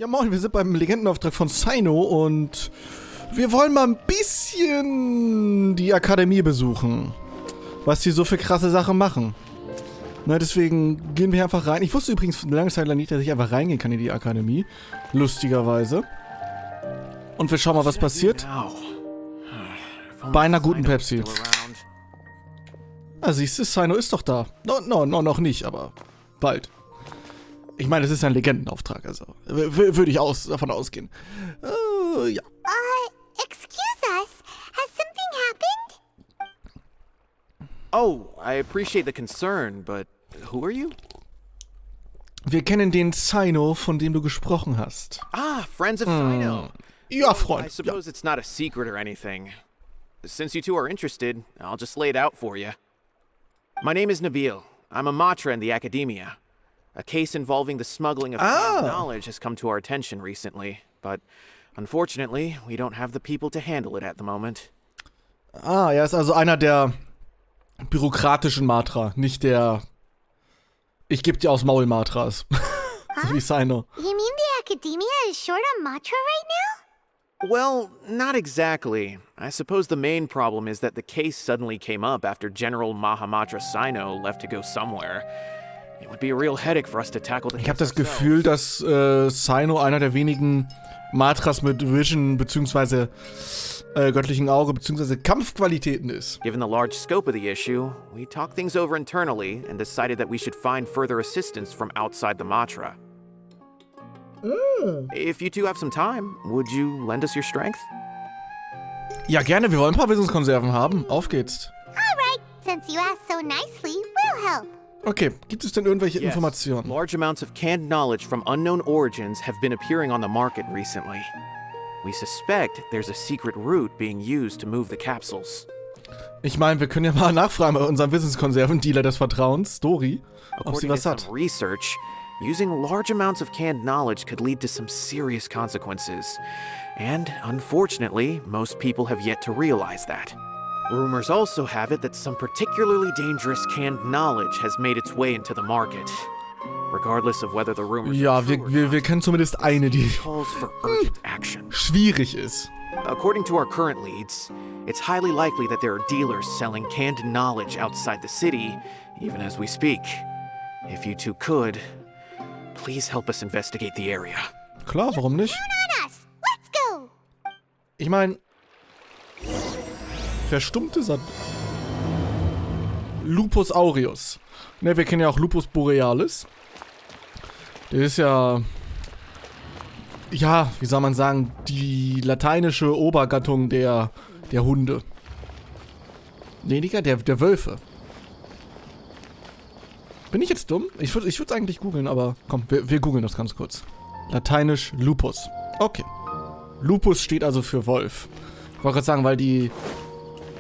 Ja moin, wir sind beim Legendenauftrag von Cyno und wir wollen mal ein bisschen die Akademie besuchen. Was die so für krasse Sachen machen. Na, deswegen gehen wir einfach rein. Ich wusste übrigens eine lange Zeit lang nicht, dass ich einfach reingehen kann in die Akademie. Lustigerweise. Und wir schauen mal, was passiert. Bei einer guten Pepsi. Ah, siehst du, Cyno ist doch da. Noch nicht, aber bald. Ich meine, es ist ein Legendenauftrag, also würde ich davon ausgehen. Ja. Excuse us. Has something happened? Oh, I appreciate the concern, but who are you? Wir kennen den Cyno, von dem du gesprochen hast. Ah, friends of Cyno. Ja, Freund. I suppose it's not a secret or anything. Since you two are interested, I'll just lay it out for you. My name is Nabil. I'm a matra in the Akademie. A case involving the smuggling of knowledge has come to our attention recently, but unfortunately, we don't have the people to handle it at the moment. Ah, er ist also einer der bürokratischen Matra, nicht der ich geb dir aus Maul Matras. So wie Cyno. You mean the Academia is short on matra right now? Well, not exactly. I suppose the main problem is that the case suddenly came up after General Mahamatra Cyno left to go somewhere. It would be a real headache for us to tackle the case. Ich habe das Gefühl, dass Cyno einer der wenigen Matras mit Vision bzw. Göttlichen Auge bzw. Kampfqualitäten ist. Given the large scope of the issue, we talked things over internally and decided that we should find further assistance from outside the Matra. If you two have some time, would you lend us your strength? Ja, gerne. Wir wollen ein paar Wissenskonserven haben. Auf geht's. Alright, since you asked so nicely, we'll help. Okay, gibt es denn irgendwelche Yes. Informationen? Large amounts of canned knowledge from unknown origins have been appearing on the market recently. We suspect there's a secret route being used to move the capsules. Ich meine, wir können ja mal nachfragen bei unserem Wissenskonserven-Dealer des Vertrauens, Story, ob sie According to was hat. some research, using large amounts of canned knowledge could lead to some serious consequences. And unfortunately, most people have yet to realize that. Rumors also have it that some particularly dangerous canned knowledge has made its way into the market. Regardless of whether the rumors Ja, are true or wir not, kennen zumindest eine, die calls for urgent action. schwierig ist. According to our current leads, it's highly likely that there are dealers selling canned knowledge outside the city, even as we speak. If you two could, please help us investigate the area. Klar, warum nicht? On us. Let's go. Ich meine, Verstummte Sande. Lupus aureus. Ne, wir kennen ja auch Lupus borealis. Der ist ja, wie soll man sagen, die lateinische Obergattung der Hunde. Nee, Digga, der Wölfe. Bin ich jetzt dumm? Ich würde es eigentlich googeln, aber komm, wir googeln das ganz kurz. Lateinisch Lupus. Okay. Lupus steht also für Wolf. Ich wollte gerade sagen, weil die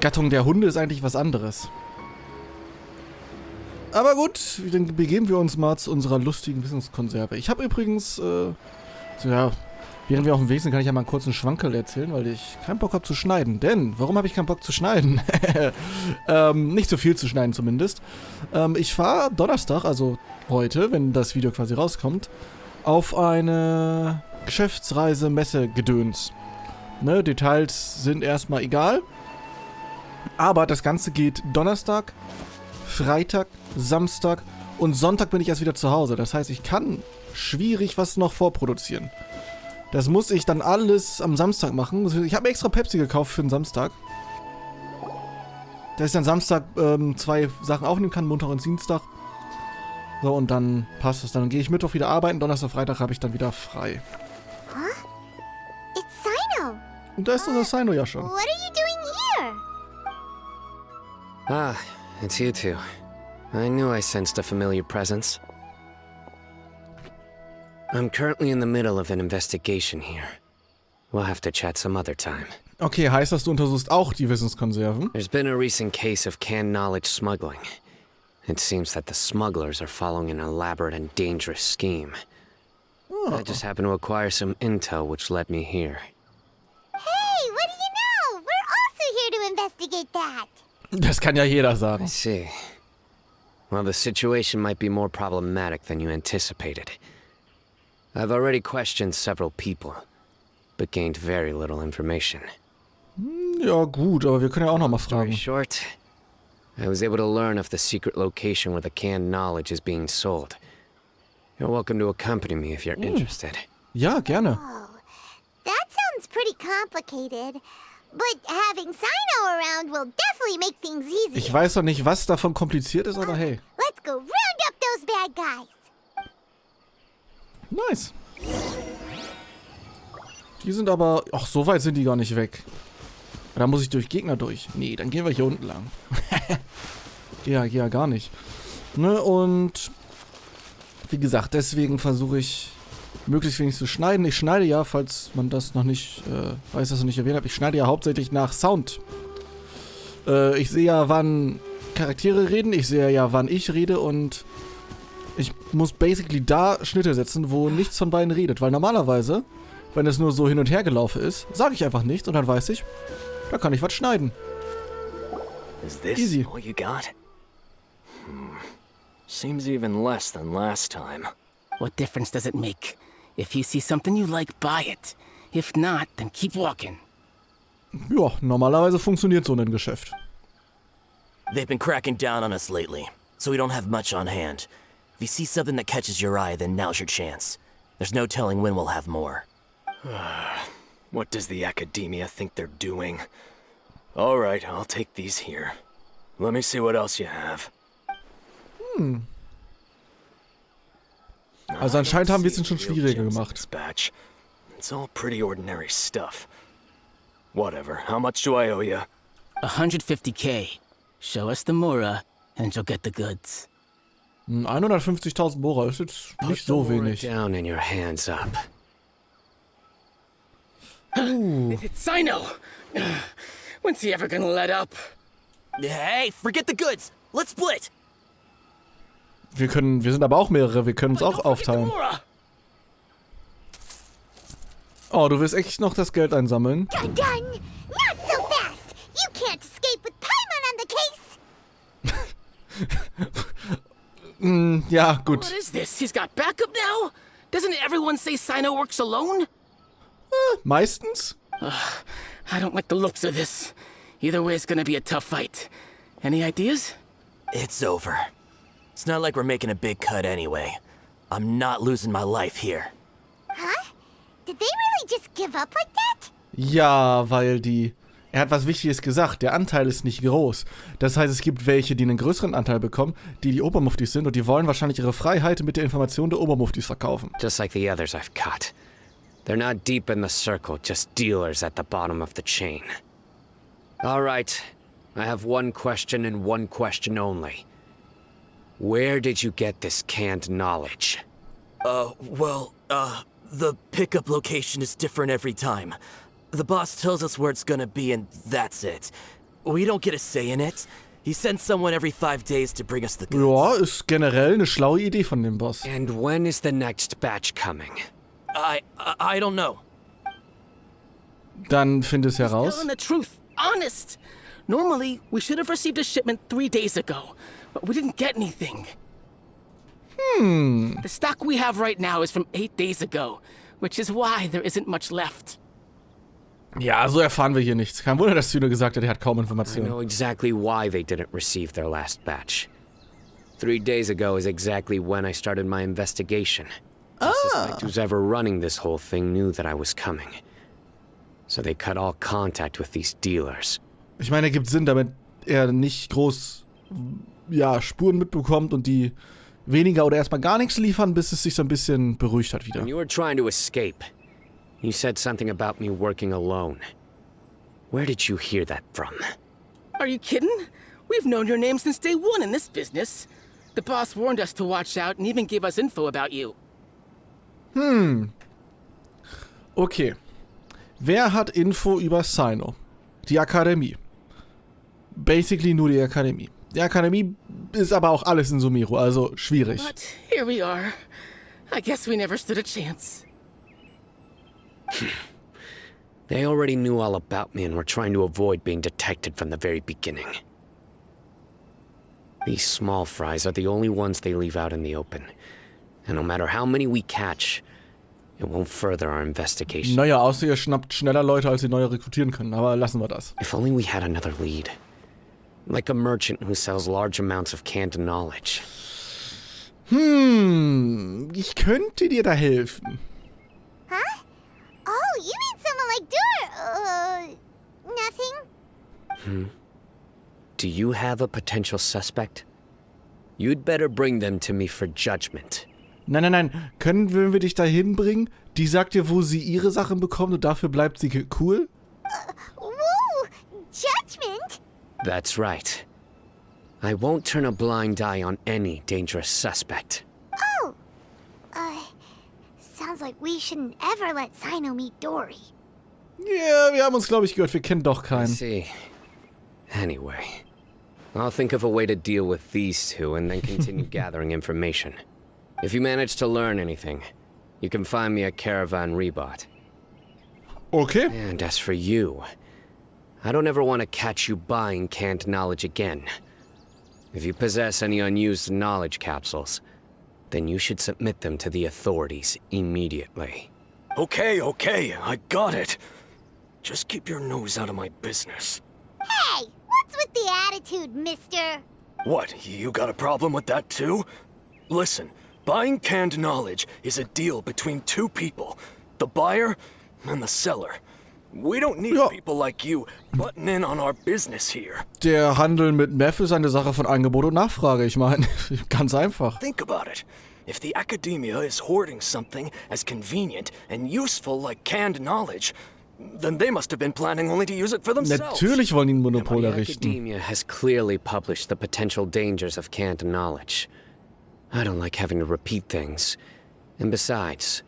Gattung der Hunde ist eigentlich was anderes. Aber gut, dann begeben wir uns mal zu unserer lustigen Wissenskonserve. Ich habe übrigens, während wir auf dem Weg sind, kann ich ja mal einen kurzen Schwankerl erzählen, weil ich keinen Bock habe zu schneiden. Denn, warum habe ich keinen Bock zu schneiden? Nicht so viel zu schneiden zumindest. Ich fahre Donnerstag, also heute, wenn das Video quasi rauskommt, auf eine Geschäftsreise Messe-Gedöns. Ne, Details sind erstmal egal. Aber das Ganze geht Donnerstag, Freitag, Samstag und Sonntag bin ich erst wieder zu Hause. Das heißt, ich kann schwierig was noch vorproduzieren. Das muss ich dann alles am Samstag machen. Ich habe extra Pepsi gekauft für den Samstag. Dass ich dann Samstag 2 Sachen aufnehmen kann, Montag und Dienstag. So, und dann passt es. Dann gehe ich Mittwoch wieder arbeiten. Donnerstag, Freitag habe ich dann wieder frei. It's Cyno. Und da ist unser Cyno ja schon. What are you doing here? Ah, it's you two. I knew I sensed a familiar presence. I'm currently in the middle of an investigation here. We'll have to chat some other time. Okay, heißt das, du untersuchst auch die Wissenskonserven? There's been a recent case of canned knowledge smuggling. It seems that the smugglers are following an elaborate and dangerous scheme. I just happened to acquire some intel which led me here. Hey, what do you know? We're also here to investigate that. Das kann ja jeder I sagen. see. Well, the situation might be more problematic than you anticipated. I've already questioned several people, but gained very little information. Ja gut, aber wir können ja auch noch mal Story fragen. short, I was able to learn of the secret location where the canned knowledge is being sold. You're welcome to accompany me if you're interested. Ja, gerne. Oh, that sounds pretty complicated. But having Cyno around will definitely make things easier. Ich weiß noch nicht, was davon kompliziert ist, aber hey. Let's go round up those bad guys. Nice. Die sind aber... Ach, so weit sind die gar nicht weg. Da muss ich durch Gegner durch. Nee, dann gehen wir hier unten lang. ja, gar nicht. Ne, und... Wie gesagt, deswegen versuche ich... möglichst wenig zu schneiden. Ich schneide ja, falls man das noch nicht weiß, dass ich nicht erwähnt habe, ich schneide ja hauptsächlich nach Sound. Ich sehe ja, wann Charaktere reden, ich sehe ja, wann ich rede und ich muss basically da Schnitte setzen, wo nichts von beiden redet. Weil normalerweise, wenn es nur so hin und her gelaufen ist, sage ich einfach nichts und dann weiß ich, da kann ich was schneiden. Is this Easy. all you got? Seems even less than last time. What difference does it make? If you see something you like, buy it. If not, then keep walking. Ja, normalerweise funktioniert so ein Geschäft. They've been cracking down on us lately, so we don't have much on hand. If you see something that catches your eye, then now's your chance. There's no telling when we'll have more. What does the Akademie think they're doing? All right, I'll take these here. Let me see what else you have. Also anscheinend haben wir es schon schwieriger gemacht. Batch. It's all pretty ordinary stuff. Whatever. How much do I owe you? 150K. Show us the Mora, and you'll get the goods. 150.000 Bohrer ist jetzt nicht so wenig. Down and your hands up. It's Cyno! When's he ever gonna let up? Hey, forget the goods! Let's split! Wir sind aber auch mehrere, wir können uns auch Don't forget the aufteilen. Mora! Oh, du willst echt noch das Geld einsammeln? Done. Not so fast. You can't escape with Paimon on the case. Ja, gut. What is this? He's got backup now? Doesn't everyone say Cyno works alone? Meistens? I don't like the looks of this. Either way, it's gonna be a tough fight. Any ideas? It's over. It's not like we're making a big cut anyway. I'm not losing my life here. Huh? Did they really just give up like that? Ja, weil er hat was Wichtiges gesagt, der Anteil ist nicht groß. Das heißt, es gibt welche, die einen größeren Anteil bekommen, die Obermuftis sind und die wollen wahrscheinlich ihre Freiheit mit der Information der Obermuftis verkaufen. Just like the others I've caught. They're not deep in the circle, just dealers at the bottom of the chain. All right, I have one question and one question only. Where did you get this canned knowledge? The pickup location is different every time. The boss tells us where it's gonna be and that's it. We don't get a say in it. He sends someone every 5 days to bring us the goods. Ja, ist generell eine schlaue Idee von dem Boss. And when is the next batch coming? I don't know. Dann find es heraus. Telling the truth. Honest. Normally, we should have received a shipment 3 days ago, but we didn't get anything. The stock we have right now is from 8 days ago, which is why there isn't much left. Ja, so erfahren wir hier nichts. Kein Wunder, dass Cyno gesagt hat, er hat kaum I Informationen. know exactly why they didn't receive their last batch. 3 days ago is exactly when I started my investigation. I suspect who's ever running this whole thing knew that I was coming. So they cut all contact with these dealers. Ich meine, ergibt Sinn, damit er nicht groß Spuren mitbekommt und die weniger oder erstmal gar nichts liefern, bis es sich so ein bisschen beruhigt hat wieder. When you were trying to escape, you said something about me working alone. Where did you hear that from? Are you kidding? We've known your name since day one in this business. The boss warned us to watch out and even gave us info about you. Okay. Wer hat Info über Cyno? Die Akademie. Basically nur die Akademie. Die Akademie ist aber auch alles in Sumeru, also schwierig. But here we are. I guess we never stood a chance. They already knew all about me and were trying to avoid being detected from the very beginning. These small fries are the only ones they leave out in the open. And no matter how many we catch, It won't further our investigation. Naja, außer ihr schnappt schneller Leute, als ihr neue rekrutieren können. Aber lassen wir das. If only we had another lead. Like a merchant who sells large amounts of canned knowledge. Ich könnte dir da helfen. Huh? Oh, you mean someone like nothing? Do you have a potential suspect? You'd better bring them to me for judgment. Nein. Können wir dich da hinbringen? Die sagt dir, wo sie ihre Sachen bekommt und dafür bleibt sie cool? Whoa! Judgment? That's right. I won't turn a blind eye on any dangerous suspect. Oh! Sounds like we shouldn't ever let Cyno meet Dory. Ja, wir haben uns, glaube ich, gehört. Wir kennen doch I keinen. see. Anyway, I'll think of a way to deal with these two and then continue gathering information. If you manage to learn anything, you can find me at Caravan Rebot. Okay. And as for you, I don't ever want to catch you buying canned knowledge again. If you possess any unused knowledge capsules, then you should submit them to the authorities immediately. Okay, I got it. Just keep your nose out of my business. Hey! What's with the attitude, mister? What, you got a problem with that too? Listen, buying canned knowledge is a deal between two people, the buyer and the seller. We don't need people like you butting in on our business here. Der Handel mit Meth ist eine Sache von Angebot und Nachfrage. Ich meine, ganz einfach. Think about it. If the Akademie is hoarding something as convenient and useful like canned knowledge, then they must have been planning only to use it for themselves. Natürlich wollen die ein Monopol The errichten. Academia has clearly published the potential dangers of canned knowledge. I don't like having to repeat things. And besides,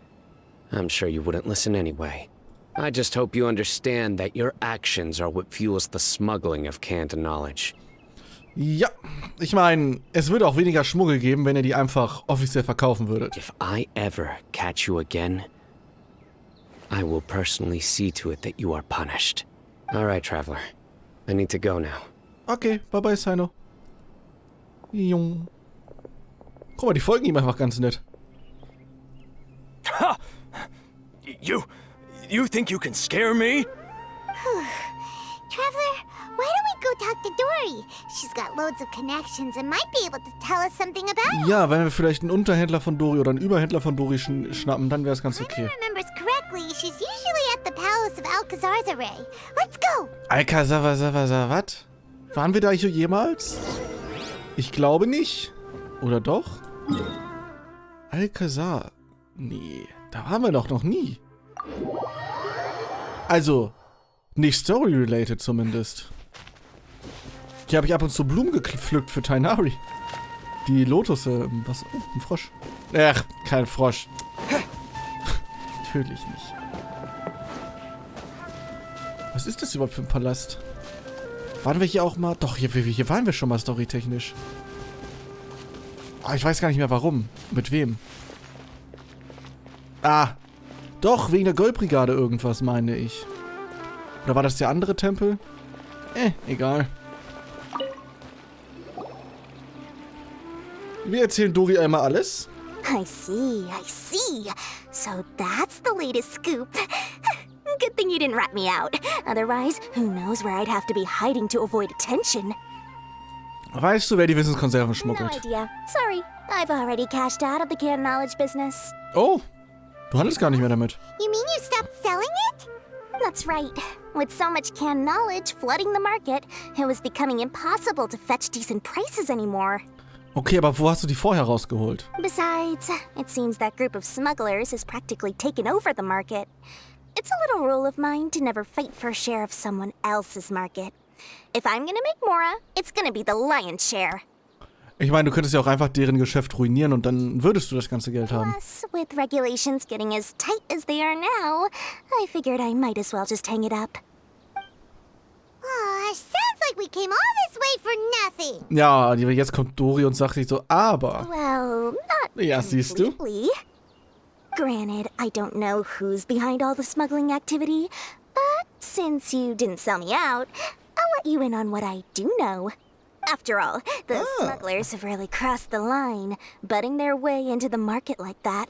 I'm sure you wouldn't listen anyway. I just hope you understand that your actions are what fuels the smuggling of canned knowledge. Ja, ich meine, es würde auch weniger Schmuggel geben, wenn ihr die einfach offiziell verkaufen würdet. If I ever catch you again, I will personally see to it that you are punished. All right, traveler. I need to go now. Okay, bye-bye, Cyno. Jung. Guck mal, die folgen ihm einfach ganz nett. Ha! You think you can scare me? Traveler, why don't we go talk to Dory? She's got loads of connections and might be able to tell us something about it. Ja, wenn wir vielleicht einen Unterhändler von Dory oder einen Überhändler von Dory schnappen, dann wäre es ganz okay. If I remembers correctly, she's usually at the palace of Alcazar's array. Let's go! Alcazar, was? Waren wir da hier jemals? Ich glaube nicht. Oder doch? Alcazar. Nee, da waren wir doch noch nie. Also, nicht story-related zumindest. Hier habe ich ab und zu Blumen gepflückt für Tainari. Die Lotusse, was? Oh, ein Frosch. Ach, kein Frosch. Natürlich nicht. Was ist das überhaupt für ein Palast? Waren wir hier auch mal? Doch, hier waren wir schon mal storytechnisch. Aber ich weiß gar nicht mehr warum. Mit wem? Ah. Doch, wegen der Goldbrigade irgendwas, meine ich. Oder war das der andere Tempel? Egal. Wir erzählen Dory einmal alles. I see. So that's the latest scoop. Good thing you didn't rat me out. Otherwise, who knows where I'd have to be hiding to avoid attention. Weißt du, wer die Wissenskonserven No schmuggelt? idea. Sorry, I've already cashed out of the canned knowledge business. Oh, du handelst gar nicht mehr damit. You mean you stopped selling it? That's right. With so much canned knowledge flooding the market, it was becoming impossible to fetch decent prices anymore. Okay, aber wo hast du die vorher rausgeholt? Besides, it seems that group of smugglers has practically taken over the market. It's a little rule of mine to never fight for a share of someone else's market. If I'm gonna make more, it's gonna be the lion's share. Ich meine, du könntest ja auch einfach deren Geschäft ruinieren und dann würdest du das ganze Geld haben. Plus, with regulations getting as tight as they are now, I figured I might as well just hang it up. Oh, sounds like we came all this way for nothing. Ja, jetzt kommt Dory und sagt sich so, aber... Well, not Ja, siehst du? completely. Granted, I don't know who's behind all the smuggling activity, but since you didn't sell me out, I'll let you in on what I do know. After all, the smugglers have really crossed the line, butting their way into the market like that.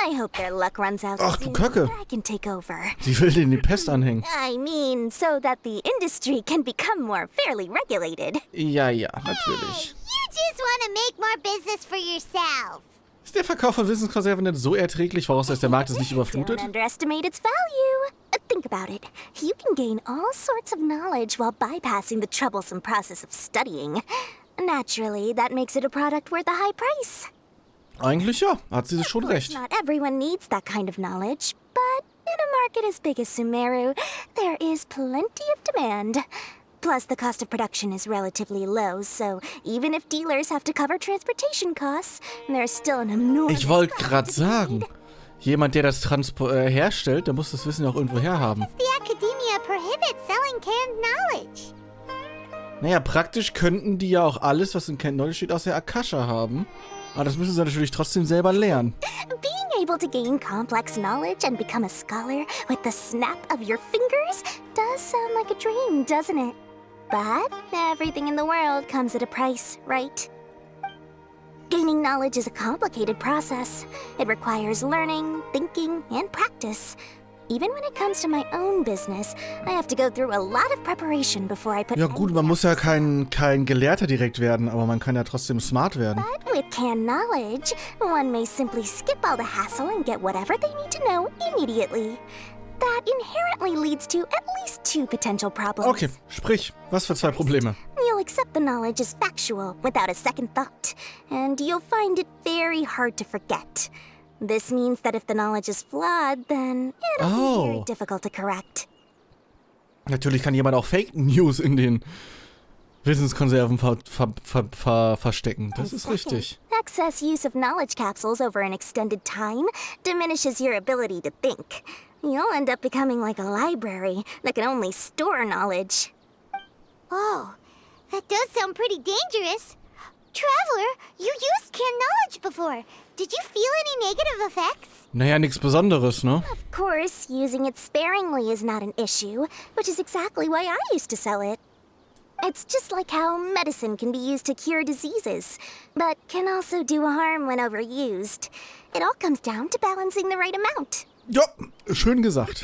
I hope their luck runs out Ach, du soon Kacke. before I can take over. Sie will denen die Pest anhängen. I mean, so that the industry can become more fairly regulated. Ja, natürlich. You just want to make more business for yourself. Ist der Verkauf von Wissenskonserven denn so erträglich, vorausgesetzt der Markt ist nicht überflutet? Don't underestimate its value. Think about it. You can gain all sorts of knowledge while bypassing the troublesome process of studying. Naturally, that makes it a product worth a high price. Eigentlich ja, hat sie schon recht. Not everyone needs that kind of knowledge, but in a market as big as Sumeru, there is plenty of demand. Plus, the cost of production is relatively low, so even if dealers have to cover transportation costs, there's still an enormous... Ich wollte gerade sagen, jemand, der das herstellt, der muss das Wissen ja auch irgendwo herhaben. The Akademie prohibits selling canned knowledge. Naja, praktisch könnten die ja auch alles, was in Canned Knowledge steht, aus der Akasha haben. Aber das müssen sie natürlich trotzdem selber lernen. Being able to gain complex knowledge and become a scholar with the snap of your fingers does sound like a dream, doesn't it? But everything in the world comes at a price, right? Gaining knowledge is a complicated process. It requires learning, thinking, and practice. Even when it comes to my own business, I have to go through a lot of preparation before I put... Ja gut, man muss ja kein Gelehrter direkt werden, aber man kann ja trotzdem smart werden. But with canned knowledge, one may simply skip all the hassle and get whatever they need to know immediately. That inherently leads to at least 2 potential problems. Okay, sprich, was für 2 Probleme? You'll accept the knowledge as factual without a second thought, and you'll find it very hard to forget. This means that if the knowledge is flawed, then it'll be very difficult to correct. Natürlich kann jemand auch Fake News in den Wissenskonserven verstecken. Das ist richtig. Excess use of knowledge capsules over an extended time diminishes your ability to think. You'll end up becoming like a library that can only store knowledge. Oh, that does sound pretty dangerous. Traveler, you used canned knowledge before. Did you feel any negative effects? Naja, nichts Besonderes, ne? Of course, using it sparingly is not an issue, which is exactly why I used to sell it. It's just like how medicine can be used to cure diseases, but can also do harm when overused. It all comes down to balancing the right amount. Ja, schön gesagt.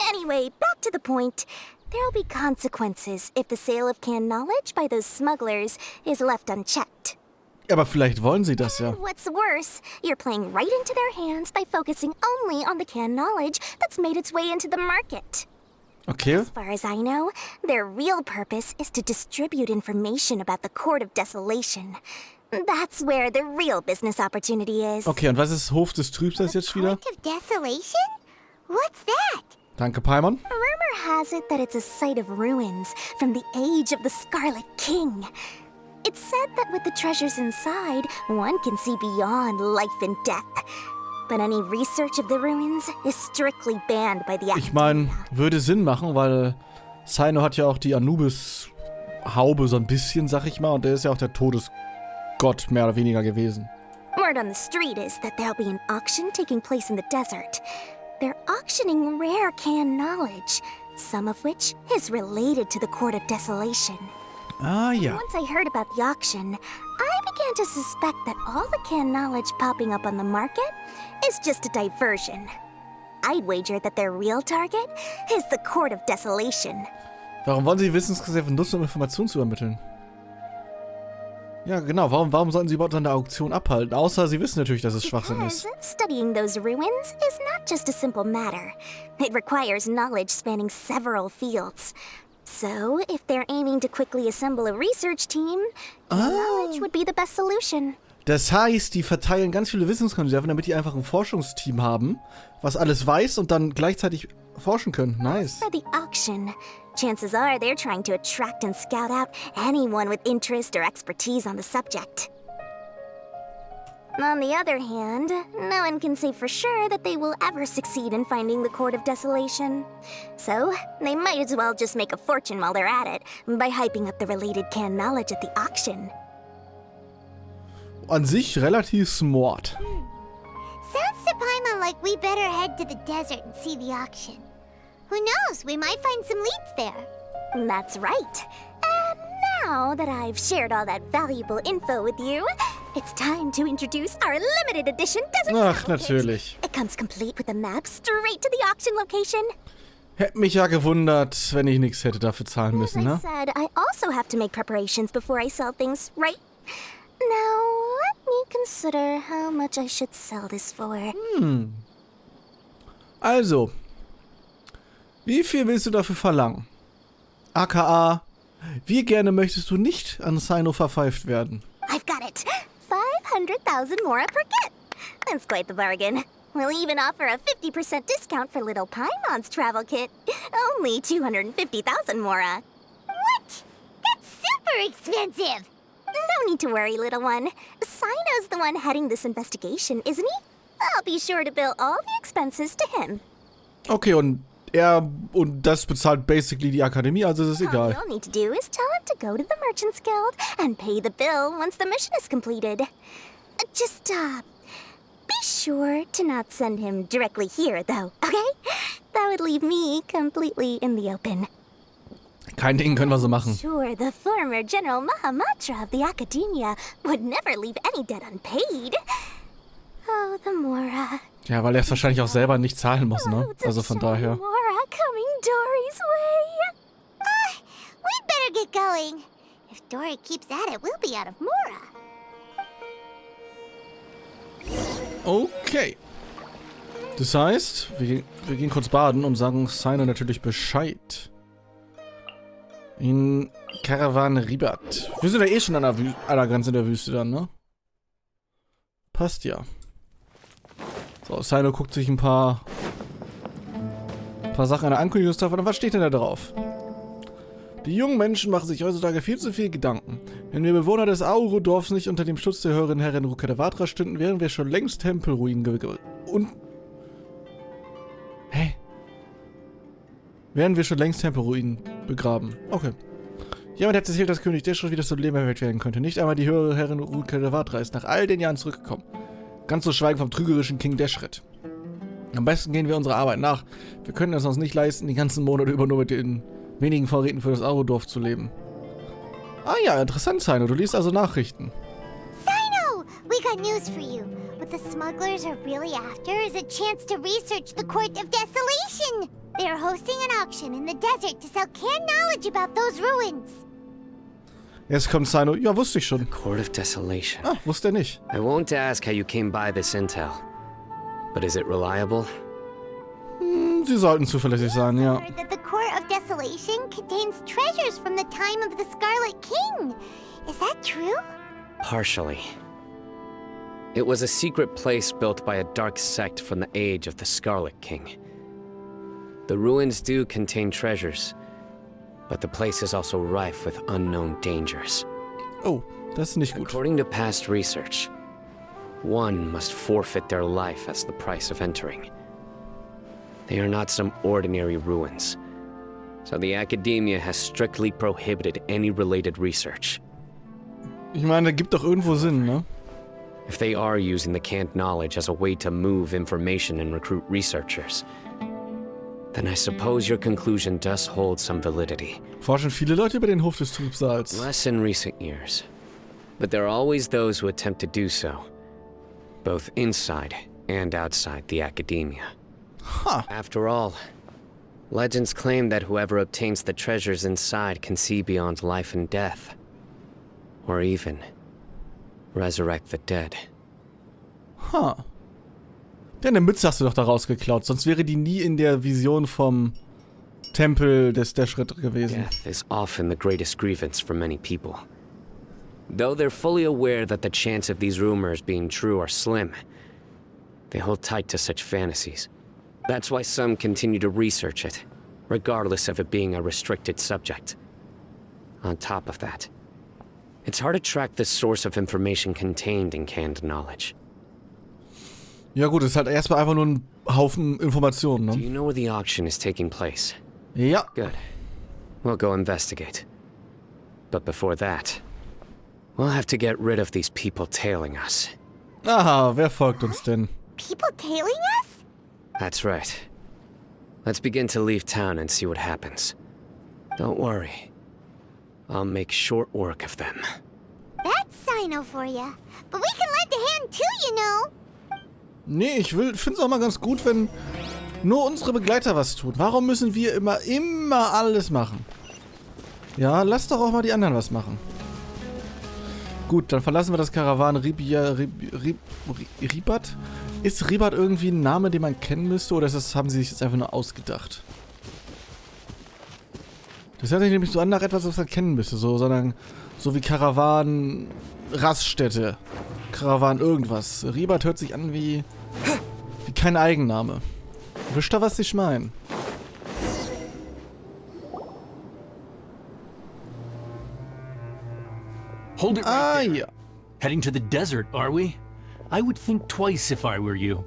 Anyway, back to the point. There'll be consequences if the sale of canned knowledge by those smugglers is left unchecked. Aber vielleicht wollen sie das ja. What's worse, you're playing right into their hands by focusing only on the canned knowledge that's made its way into the market. Okay. As far as I know, their real purpose is to distribute information about the Court of Desolation. That's where the real business opportunity is. Okay, und was ist Hof des Trübsals jetzt wieder? Court of Desolation? What's that? Danke, Paimon. Rumor has it that it's a site of ruins from the age of the Scarlet King. It's said that with the treasures inside, one can see beyond life and death. But any research of the ruins is strictly banned by the Akademie. Ich meine, würde Sinn machen, weil Cyno hat ja auch die Anubis-Haube so ein bisschen, sag ich mal, und der ist ja auch der Todesgott mehr oder weniger gewesen. Word on the street is that there'll be an auction taking place in the desert. They're auctioning rare canned knowledge, some of which is related to the Court of Desolation. Ah, ja. Once I heard about the auction, I began to suspect that all the canned knowledge popping up on the market is just a diversion. I'd wager that their real target is the Court of Desolation. Warum wollen sie Wissenskonserven nutzen, um Informationen zu übermitteln? Ja, genau. Warum sollten sie überhaupt an der Auktion abhalten? Außer sie wissen natürlich, dass es Schwachsinn ist. Studying those ruins is not just a simple matter. It requires knowledge spanning several fields. So, if they're aiming to quickly assemble a research team, knowledge would be the best solution. Das heißt, die verteilen ganz viele Wissenskonserven, damit die einfach ein Forschungsteam haben, was alles weiß und dann gleichzeitig forschen können. Nice. For the auction, chances are they're trying to attract and scout out anyone with interest or expertise on the subject. On the other hand, no one can say for sure that they will ever succeed in finding the Court of Desolation. So, they might as well just make a fortune while they're at it, by hyping up the related canned knowledge at the auction. An sich relativ smart. Sounds to Paimon like we better head to the desert and see the auction. Who knows, we might find some leads there. That's right. And now that I've shared all that valuable info with you, It's time to introduce our limited edition desert Ach, travel kit. natürlich. It comes complete with a map straight to the auction location. Hätte mich ja gewundert, wenn ich nichts hätte dafür zahlen As müssen, I ne? said, I also have to make preparations before I sell things, right? Now, let me consider how much I should sell this for. Also, wie viel willst du dafür verlangen? AKA, wie gerne möchtest du nicht an Cyno verpfeift werden? I've got it. 500,000 mora per kit. That's quite the bargain. We'll even offer a 50% discount for little Paimon's travel kit. Only 250,000 mora. What? That's super expensive! No need to worry, little one. Cyno's the one heading this investigation, isn't he? I'll be sure to bill all the expenses to him. Okay, und das bezahlt basically die Akademie, also ist es All egal. you'll need to do is tell him to go to the Merchant's Guild and pay the bill once the mission is completed. Just, be sure to not send him directly here, though, okay? That would leave me completely in the open. Kein Ding, können wir so machen. Sure, the former General Mahamatra of the Akademie would never leave any debt unpaid. Oh, the Mora. Ja, weil er es wahrscheinlich auch selber nicht zahlen muss, ne? Loads of Also von shiny daher. Mora coming Dory's way. We'd better get going. If Dory keeps at it, we'll be out of Mora. Okay. Das heißt, wir gehen kurz baden und sagen Cyno natürlich Bescheid. In Karawan Ribat. Wir sind ja eh schon an der Grenze der Wüste dann, ne? Passt ja. So, Cyno guckt sich ein paar Sachen an der Ankündigungstafel an. Was steht denn da drauf? Die jungen Menschen machen sich heutzutage viel zu viel Gedanken. Wenn wir Bewohner des Auro-Dorfs nicht unter dem Schutz der höheren Herrin Rukadavatra stünden, wären wir schon längst Tempelruinen wären wir schon längst Tempelruinen begraben. Okay. Jemand hat erzählt, dass König Deschrit wieder zum Leben erweckt werden könnte. Nicht einmal die höhere Herrin Rukadavatra ist nach all den Jahren zurückgekommen. Ganz zu schweigen vom trügerischen King Deschrit. Am besten gehen wir unserer Arbeit nach. Wir können es uns nicht leisten, die ganzen Monate über nur mit den wenigen Vorräten für das Auro-Dorf zu leben. Ah ja, interessant, Cyno. Du liest also Nachrichten. Cyno! We got news for you. What the smugglers are really after is a chance to research the Court of Desolation. They are hosting an auction in the desert to sell canned knowledge about those ruins. Jetzt kommt Cyno. Ja, wusste ich schon. Court of Desolation. Ah, wusste er nicht. I won't ask how you came by this intel. But is it reliable? Sie sollten zuverlässig sein, ja. Heard that the Court of Desolation contains treasures from the time of the Scarlet King. Is that true? Partially. It was a secret place built by a dark sect from the age of the Scarlet King. The ruins do contain treasures, but the place is also rife with unknown dangers. Oh, das ist nicht gut. According to past research, one must forfeit their life as the price of entering. They are not some ordinary ruins, so the Akademie has strictly prohibited any related research. Ich meine, gibt doch irgendwo Sinn, ne? If they are using the canned knowledge as a way to move information and recruit researchers, then I suppose your conclusion does hold some validity. Forschen viele Leute über den Hof des Trübsals. Less in recent years, but there are always those who attempt to do so, both inside and outside the Akademie. Ha! After all, legends claim that whoever obtains the treasures inside can see beyond life and death, or even resurrect the dead. Ha. Deine Mütze hast du doch da rausgeklaut, sonst wäre die nie in der Vision vom Tempel des Deschrit gewesen. Death is often the greatest grievance for many people. Though they're fully aware that the chance of these rumors being true are slim, they hold tight to such fantasies. That's why some continue to research it, regardless of it being a restricted subject. On top of that, it's hard to track the source of information contained in canned knowledge. Ja gut, es ist halt erstmal einfach nur ein Haufen Informationen, Do ne? you know where the auction is taking place? Ja. Good. We'll go investigate. But before that, we'll have to get rid of these people tailing us. Aha, wer folgt uns denn? People tailing us? That's right. Let's begin to leave town and see what happens. Don't worry. I'll make short work of them. That Cyno for you. But we can lend a hand too, you know. Nee, ich finde es auch mal ganz gut, wenn nur unsere Begleiter was tun. Warum müssen wir immer alles machen? Ja, lass doch auch mal die anderen was machen. Gut, dann verlassen wir das Karawan Ribat. Ist Ribat irgendwie ein Name, den man kennen müsste, oder haben sie sich jetzt einfach nur ausgedacht? Das hört sich nämlich so an nach etwas, was man kennen müsste, sondern so wie Karawan Raststätte. Karawan irgendwas. Ribat hört sich an wie kein Eigenname. Wisst ihr, was ich meine? Hold it right there. Ja. Heading to the desert, are we? I would think twice if I were you.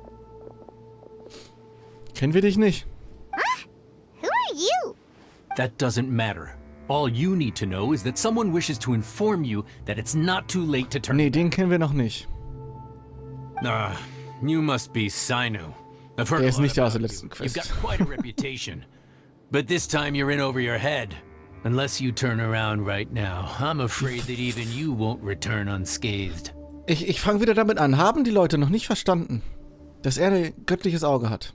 Kennen wir dich nicht? Who are you? That doesn't matter. All you need to know is that someone wishes to inform you that it's not too late to turn. Nee, den kennen wir noch nicht. You must be Cyno. I've heard Der a ist lot nicht der aus der about letzten you. Quest. You've got quite a reputation. But this time you're in over your head. Unless you turn around right now, I'm afraid that even you won't return unscathed. Ich fange wieder damit an. Haben die Leute noch nicht verstanden, dass er ein göttliches Auge hat?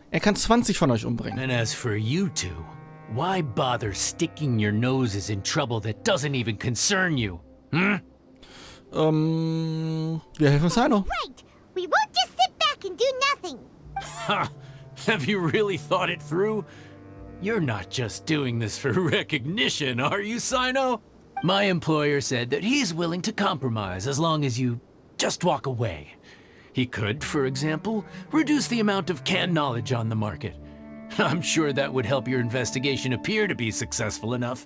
Er kann 20 von euch umbringen. And as for you two, why bother sticking your noses in trouble that doesn't even concern you? Wir helfen Cyno. Right. We won't just sit back and do nothing. Ha! Have you really thought it through? You're not just doing this for recognition, are you, Cyno? My employer said that he's willing to compromise as long as you just walk away. He could, for example, reduce the amount of canned knowledge on the market. I'm sure that would help your investigation appear to be successful enough.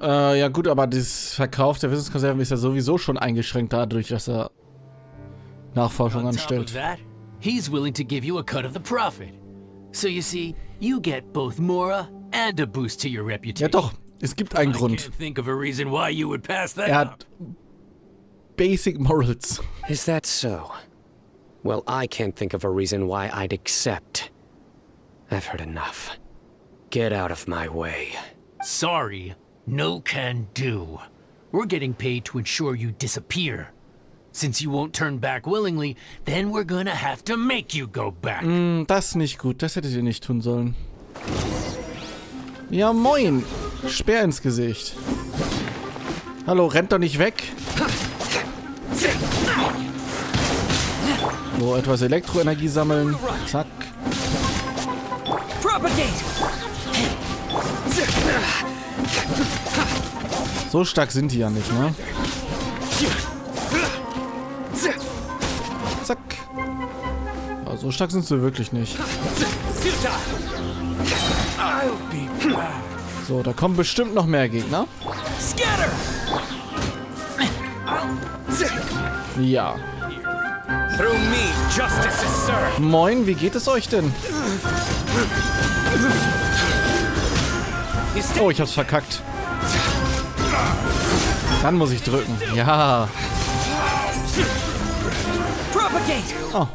Ja gut, aber das Verkauf der Wissenskonserven ist ja sowieso schon eingeschränkt dadurch, dass er Nachforschungen On top of anstellt. that, he's willing to give you a cut of the profit. So you see, you get both Mora and a boost to your Ja reputation. doch, es gibt einen I Grund. can't think of a reason why you would pass that Er up. hat Basic Morals. Is that so? Well, I can't think of a reason why I'd accept. I've heard enough. Get out of my way. Sorry, no can do. We're getting paid to ensure you disappear. Since you won't turn back willingly, then we're gonna have to make you go back. Das nicht gut, das hättet ihr nicht tun sollen. Ja moin, Speer ins Gesicht. Hallo, rennt doch nicht weg. So, etwas Elektroenergie sammeln. Zack. So stark sind die ja nicht, ne? Zack. Aber so stark sind sie wirklich nicht. So, da kommen bestimmt noch mehr Gegner. Ja. Moin, wie geht es euch denn? Oh, ich hab's verkackt. Dann muss ich drücken. Ja. Oh.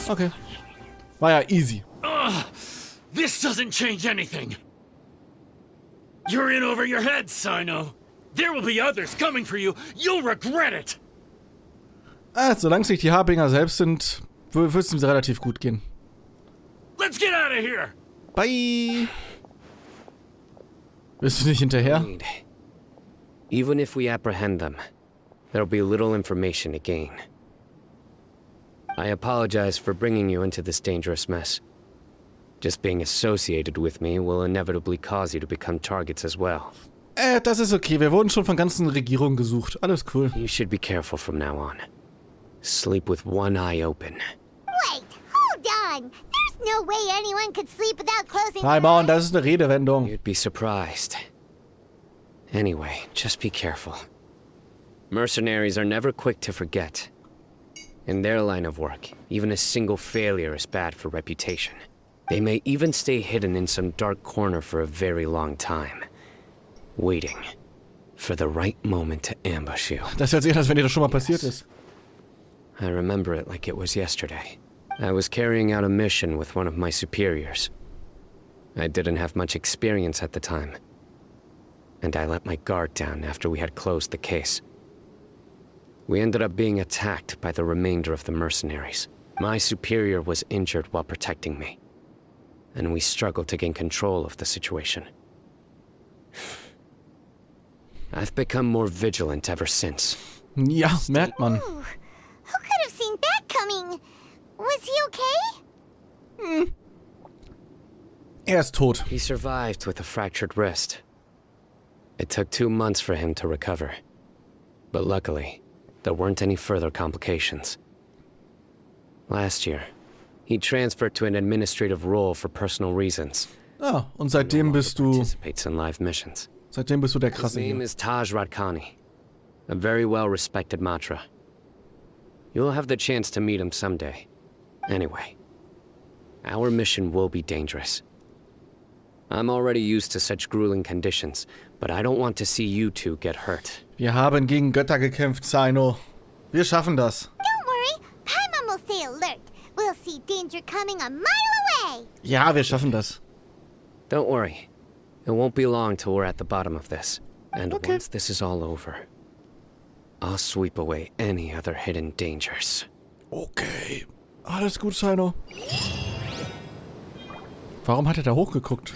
Okay. War ja easy. This doesn't change anything. You're in over your head, Cyno. There will be others coming for you. You'll regret it. Solange es nicht die Harbinger selbst sind, wird es ihm relativ gut gehen. Let's get out of here. Bye. Bist du nicht hinterher? Indeed. Even if we apprehend them, there'll be little information to gain. I apologize for bringing you into this dangerous mess. Just being associated with me will inevitably cause you to become targets as well. Das ist okay. Wir wurden schon von ganzen Regierungen gesucht. Alles cool. You should be careful from now on. Sleep with one eye open. Wait, hold on. There's no way anyone could sleep without closing Hi, their Mann, eyes. das ist eine Redewendung. You'd be surprised. Anyway, just be careful. Mercenaries are never quick to forget. In their line of work, even a single failure is bad for reputation. They may even stay hidden in some dark corner for a very long time, waiting for the right moment to ambush you. Das hört sich an, als wenn dir das schon mal passiert ist. I remember it like it was yesterday. I was carrying out a mission with one of my superiors. I didn't have much experience at the time, and I let my guard down after we had closed the case. We ended up being attacked by the remainder of the mercenaries. My superior was injured while protecting me, and we struggled to gain control of the situation. I've become more vigilant ever since. Ja, merkt man. Ooh, who could have seen that coming? Was he okay? Er ist tot. He survived with a fractured wrist. It took 2 months for him to recover. But luckily, there weren't any further complications. Last year, he transferred to an administrative role for personal reasons. Ah, und seitdem bist du... Participates in live missions. Seitdem bist du der His Krasse name hier. is Taj Radkani, a very well-respected Matra. You'll have the chance to meet him someday. Anyway, our mission will be dangerous. I'm already used to such grueling conditions, but I don't want to see you two get hurt. Wir haben gegen Götter gekämpft, Cyno. Wir schaffen das. Don't worry, Paimon will stay alert. We'll see danger coming a mile away. Ja, wir schaffen das. Don't worry. It won't be long till we're at the bottom of this. And once this is all over, I'll sweep away any other hidden dangers. Okay. Alles gut, Cyno. Warum hat er da hochgeguckt?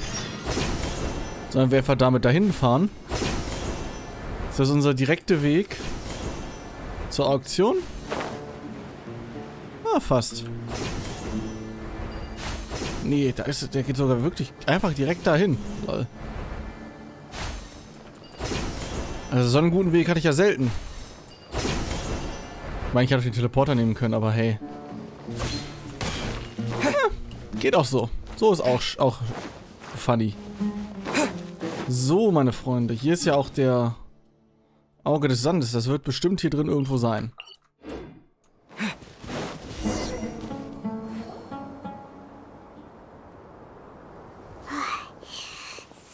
Sollen wir einfach damit dahin fahren? Ist das unser direkter Weg zur Auktion? Ah, fast. Nee, der geht sogar wirklich einfach direkt dahin. Lol. Also so einen guten Weg hatte ich ja selten. Ich meine, ich hätte den Teleporter nehmen können, aber hey. Geht auch so. So ist auch funny. So, meine Freunde. Hier ist ja auch der Auge des Sandes. Das wird bestimmt hier drin irgendwo sein.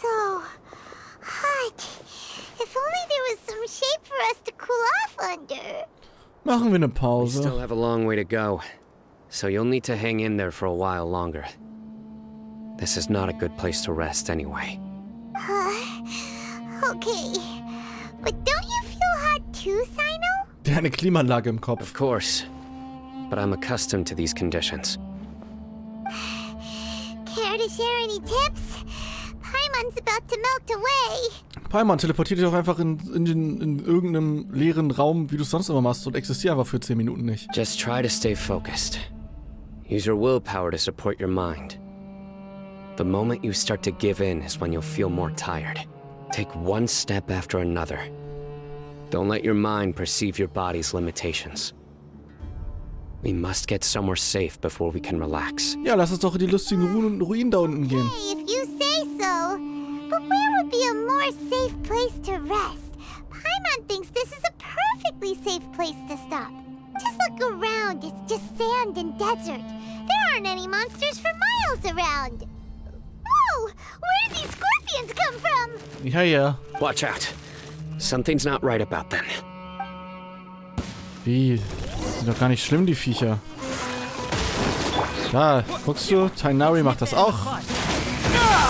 So hot. If only there was some shape for us to cool off under. Machen wir eine We Pause. still have a long way to go, so you'll need to hang in there for a while longer. This is not a good place to rest anyway. Okay. But don't you feel hot too, Cyno? Der hat eine Klimaanlage im Kopf. Of course, but I'm accustomed to these conditions. Care to share any tips? Paimon's about to melt away. Paimon, teleportiert dich doch einfach in irgendeinem leeren Raum, wie du es sonst immer machst, und existier einfach für 10 Minuten nicht. Just try to stay focused. Use your willpower to support your mind. The moment you start to give in is when you'll feel more tired. Take one step after another. Don't let your mind perceive your body's limitations. We must get somewhere safe before we can relax. Ja, lass uns doch in die lustigen Ruinen da unten gehen. Hey, if you say so. But where would be a more safe place to rest? Paimon thinks this is a perfectly safe place to stop. Just look around. It's just sand and desert. There aren't any monsters for miles around. Whoa! Where did these scorpions come from? Ja, ja. Watch out. Something's not right about them. Wie? Sind doch gar nicht schlimm, die Viecher. Da, guckst du? Tainari macht das auch.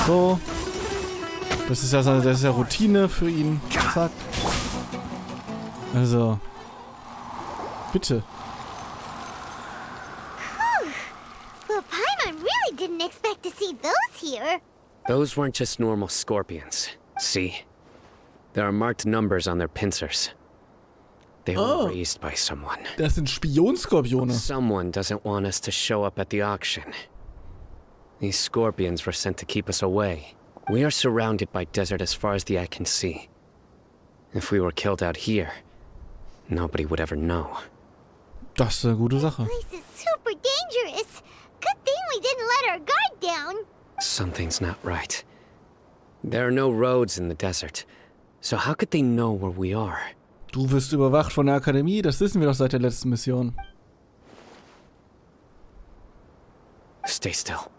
So. Das ist ja Routine für ihn. Zack. Also. Bitte. Well, Paimon really didn't expect to see those here. Those weren't just normal scorpions. See? There are marked numbers on their pincers. They were raised by someone. Das sind Spionskorpione. Someone doesn't want us to show up at the auction. These scorpions were sent to keep us away. We are surrounded by desert as far as the eye can see. If we were killed out here, nobody would ever know. Das ist eine gute Sache. This place is super dangerous. Good thing we didn't let our guard down. Something's not right. There are no roads in the desert, so how could they know where we are? Du wirst überwacht von der Akademie, das wissen wir doch seit der letzten Mission. Stay still.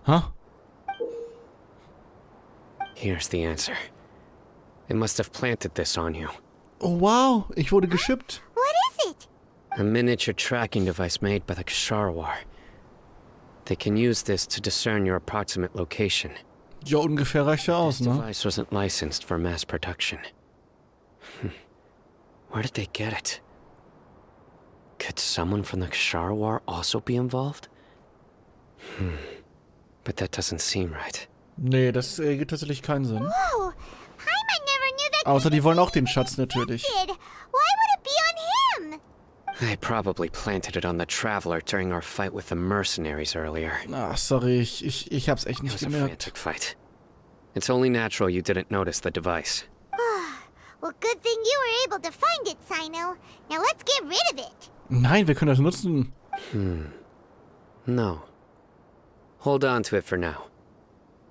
Ha? Here's the answer. They must have planted this on you. Oh wow, ich wurde geschippt. What is it? A miniature tracking device made by the Ksharawar. They can use this to discern your approximate location. Ja, ungefähr reicht ja aus, This ne? device wasn't licensed for mass production. Where did they get it? Could someone from the Kshar War also be involved? But that doesn't seem right. Nee, das ergibt tatsächlich keinen Sinn. Whoa! Paimon never knew that. Außer die wollen auch den Schatz natürlich. Why would it be on him? I probably planted it on the Traveler during our fight with the mercenaries earlier. Ach, sorry, ich hab's echt It nicht was a gemerkt. frantic fight. It's only natural you didn't notice the device. Well, good thing you were able to find it, Cyno. Now let's get rid of it. Nein, wir können das nutzen. No. Hold on to it for now.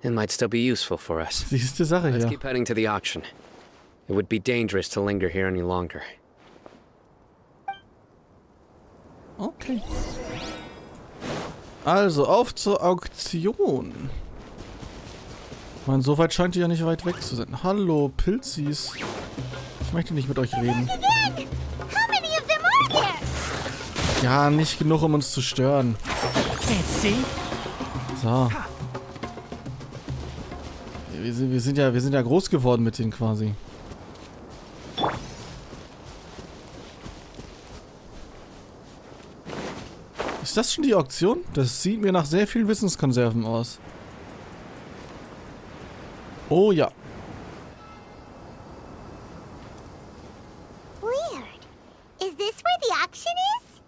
It might still be useful for us. Siehste Sache Let's hier. keep heading to the auction. It would be dangerous to linger here any longer. Okay. Also, auf zur Auktion. Man, so weit scheint die ja nicht weit weg zu sein. Hallo, Pilzis. Ich möchte nicht mit euch reden. How many of them are there? Ja, nicht genug, um uns zu stören. So. Wir sind ja groß geworden mit denen quasi. Ist das schon die Auktion? Das sieht mir nach sehr vielen Wissenskonserven aus. Oh ja. Weird. Is this where the auction is?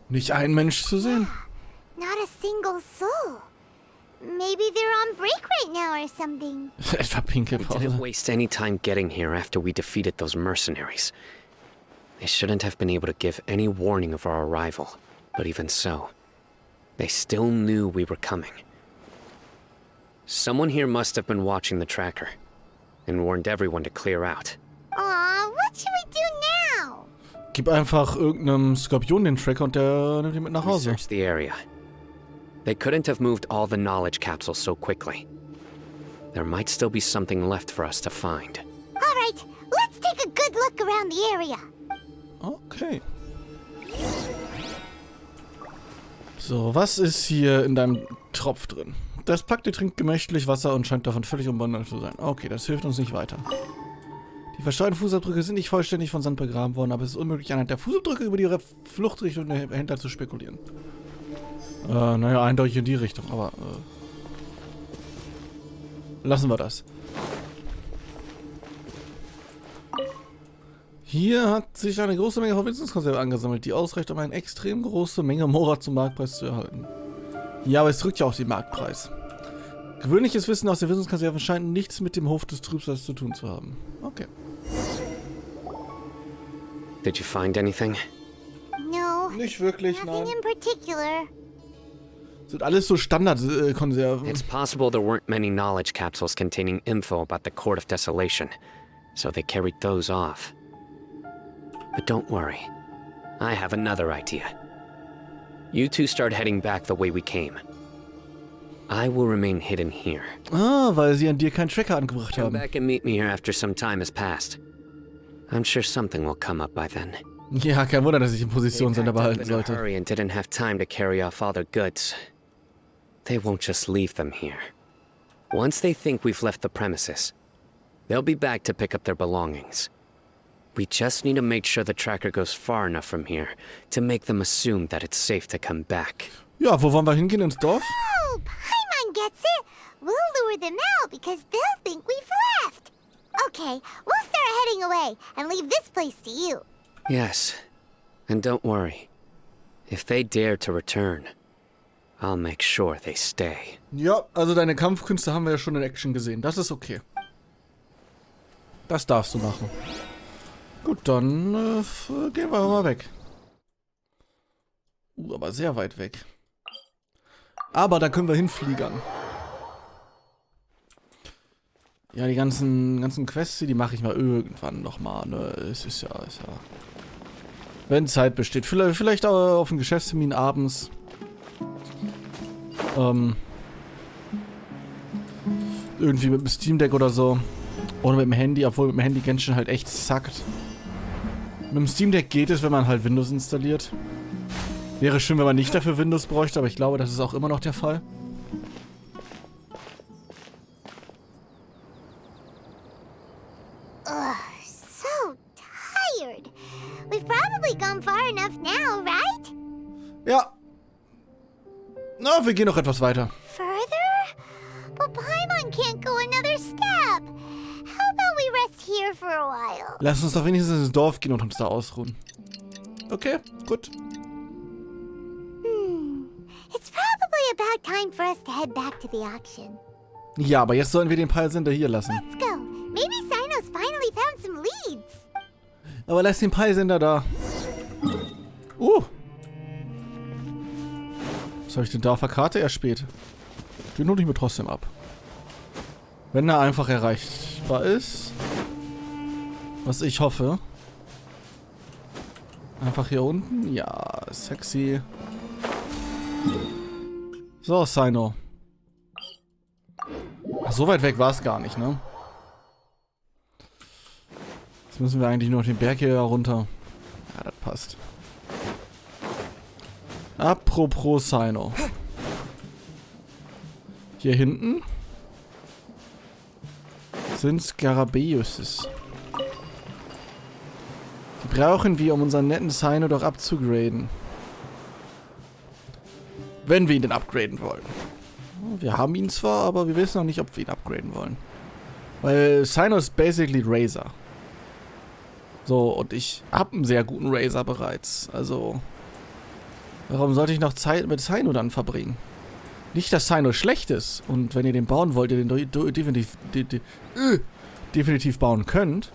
Nicht ein Mensch zu sehen. Not a single soul. Maybe they're on break right now or something. Etwa pinke We didn't Pause. waste any time getting here after we defeated those mercenaries. They shouldn't have been able to give any warning of our arrival. But even so, they still knew we were coming. Someone here must have been watching the tracker and warned everyone to clear out. Aw, what should we do now? Gib einfach irgendeinem Skorpion den Tracker und der nimmt ihn mit nach We Hause. searched the area. They couldn't have moved all the knowledge capsules so quickly. There might still be something left for us to find. All right, let's take a good look around the area. Okay. So, was ist hier in deinem Tropf drin? Das Packte trinkt gemächlich Wasser und scheint davon völlig umwandelt zu sein. Okay, das hilft uns nicht weiter. Die verstreuten Fußabdrücke sind nicht vollständig von Sand begraben worden, aber es ist unmöglich, anhand der Fußabdrücke über die Fluchtrichtung der Händler zu spekulieren. Naja, eindeutig in die Richtung, aber lassen wir das. Hier hat sich eine große Menge von Wissenkonserven angesammelt, die ausreicht, um eine extrem große Menge Mora zum Marktpreis zu erhalten. Ja, aber es drückt ja auch den Marktpreis. Gewöhnliches Wissen aus den Wissenskonserven scheint nichts mit dem Hof des Trübsals zu tun zu haben. Okay. Did you find anything? No, Nicht wirklich, nothing nein. in particular. Sind alles so Standardkonserven. It's possible there weren't many knowledge capsules containing info about the Court of Desolation, so they carried those off. But don't worry. I have another idea. You two start heading back the way we came. I will remain hidden here. Ah, weil sie an dir keinen Tracker angebracht Come haben. back and meet me here after some time has passed. I'm sure something will come up by then. Ja, kein Wunder, dass ich in They Position Sender packed up behalten in a sollte. hurry and didn't have time to carry off all their goods. They won't just leave them here. Once they think we've left the premises, they'll be back to pick up their belongings. We just need to make sure the tracker goes far enough from here to make them assume that it's safe to come back. Ja, wo wollen wir hingehen? Ins Dorf? Oh, Paimon gets it. We'll lure them out because they'll think we've left. Okay, we'll start heading away and leave this place to you. Yes, and don't worry. If they dare to return, I'll make sure they stay. Ja, also deine Kampfkünste haben wir ja schon in Action gesehen. Das ist okay. Das darfst du machen. Gut, dann gehen wir mal weg. Aber sehr weit weg. Aber da können wir hinfliegern. Ja, die ganzen Quests, die mache ich mal irgendwann nochmal, ne? Es ist ja. Wenn Zeit besteht. Vielleicht auch auf dem Geschäftstermin abends. Irgendwie mit dem Steam Deck oder so. Oder mit dem Handy, obwohl mit dem Handy Genshin halt echt zackt. Mit dem Steam Deck geht es, wenn man halt Windows installiert. Wäre schön, wenn man nicht dafür Windows bräuchte, aber ich glaube, das ist auch immer noch der Fall. Ugh, so tired. We've probably gone far wir gehen noch etwas weiter. Further? But Paimon can't go another step. How about we rest here for a while? Lass uns doch wenigstens ins Dorf gehen und uns da ausruhen. Okay, gut. It's probably about time for us to head back to the auction. Ja, aber jetzt sollen wir den Peilsender hier lassen. Let's go. Maybe Cyno's finally found some leads. Aber lass den Peilsender da. Was habe ich denn da auf der Karte? Erspät. Den hole ich mir trotzdem ab. Wenn er einfach erreichbar ist. Was ich hoffe. Einfach hier unten. Ja, sexy. So, Cyno. Ach, so weit weg war es gar nicht, ne? Jetzt müssen wir eigentlich nur den Berg hier runter. Ja, das passt. Apropos Cyno. Hier hinten sind Skarabäuses. Die brauchen wir, um unseren netten Cyno doch abzugraden. Wenn wir ihn denn upgraden wollen. Wir haben ihn zwar, aber wir wissen noch nicht, ob wir ihn upgraden wollen. Weil Cyno ist basically Razor. So, und ich habe einen sehr guten Razor bereits. Also, warum sollte ich noch Zeit mit Cyno dann verbringen? Nicht, dass Cyno schlecht ist. Und wenn ihr den bauen wollt, ihr den definitiv bauen könnt.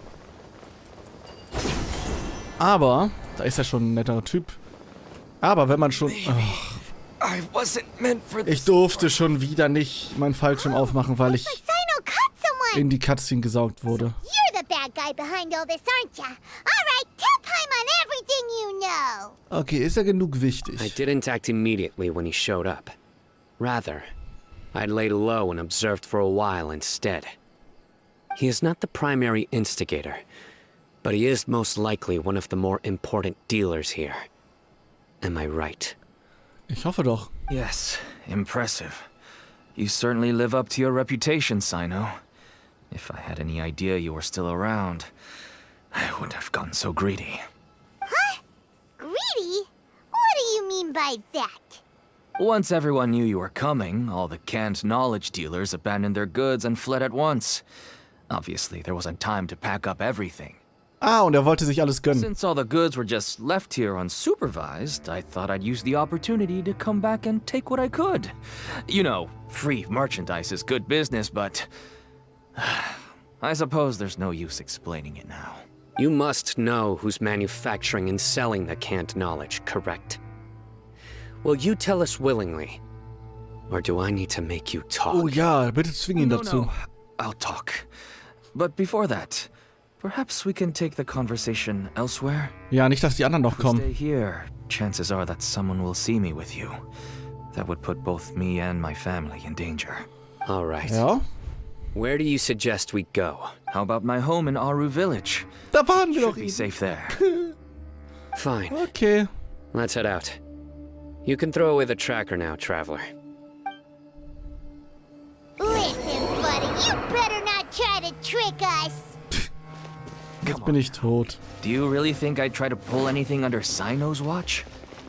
Aber, da ist ja schon ein netterer Typ. Aber wenn man schon... ich durfte schon wieder nicht meinen Fallschirm aufmachen, weil ich in die Cutscene gesaugt wurde. You're the bad guy behind all this, aren't ya? Alright, tell Paimon everything you know. Okay, ist ja genug wichtig. I didn't act immediately when he showed up. Rather, I laid low and observed for a while instead. He is not the primary instigator, but he is most likely one of the more important dealers here. Am I right? Ich hoffe doch. Yes, impressive. You certainly live up to your reputation, Cyno. If I had any idea you were still around, I wouldn't have gotten so greedy. Huh? Greedy? What do you mean by that? Once everyone knew you were coming, all the canned knowledge dealers abandoned their goods and fled at once. Obviously, there wasn't time to pack up everything. Ah, und er wollte sich alles gönnen. Since all the goods were just left here unsupervised, I thought I'd use the opportunity to come back and take what I could. You know, free merchandise is good business, but... I suppose there's no use explaining it now. You must know who's manufacturing and selling the canned knowledge, correct? Will you tell us willingly? Or do I need to make you talk? Oh ja, bitte zwing ihn dazu. No, I'll talk. But before that, perhaps we can take the conversation elsewhere? Ja, nicht, dass die anderen noch If we kommen. stay here, chances are that someone will see me with you. That would put both me and my family in danger. All right. Ja? Where do you suggest we go? How about my home in Aru Village? Da waren wir Should doch be eben. safe there. Fine. Okay. Let's head out. You can throw away the tracker now, traveler. Listen, buddy, you better not try to trick us. Jetzt bin ich tot. Do you really think I'd try to pull anything under Cyno's watch?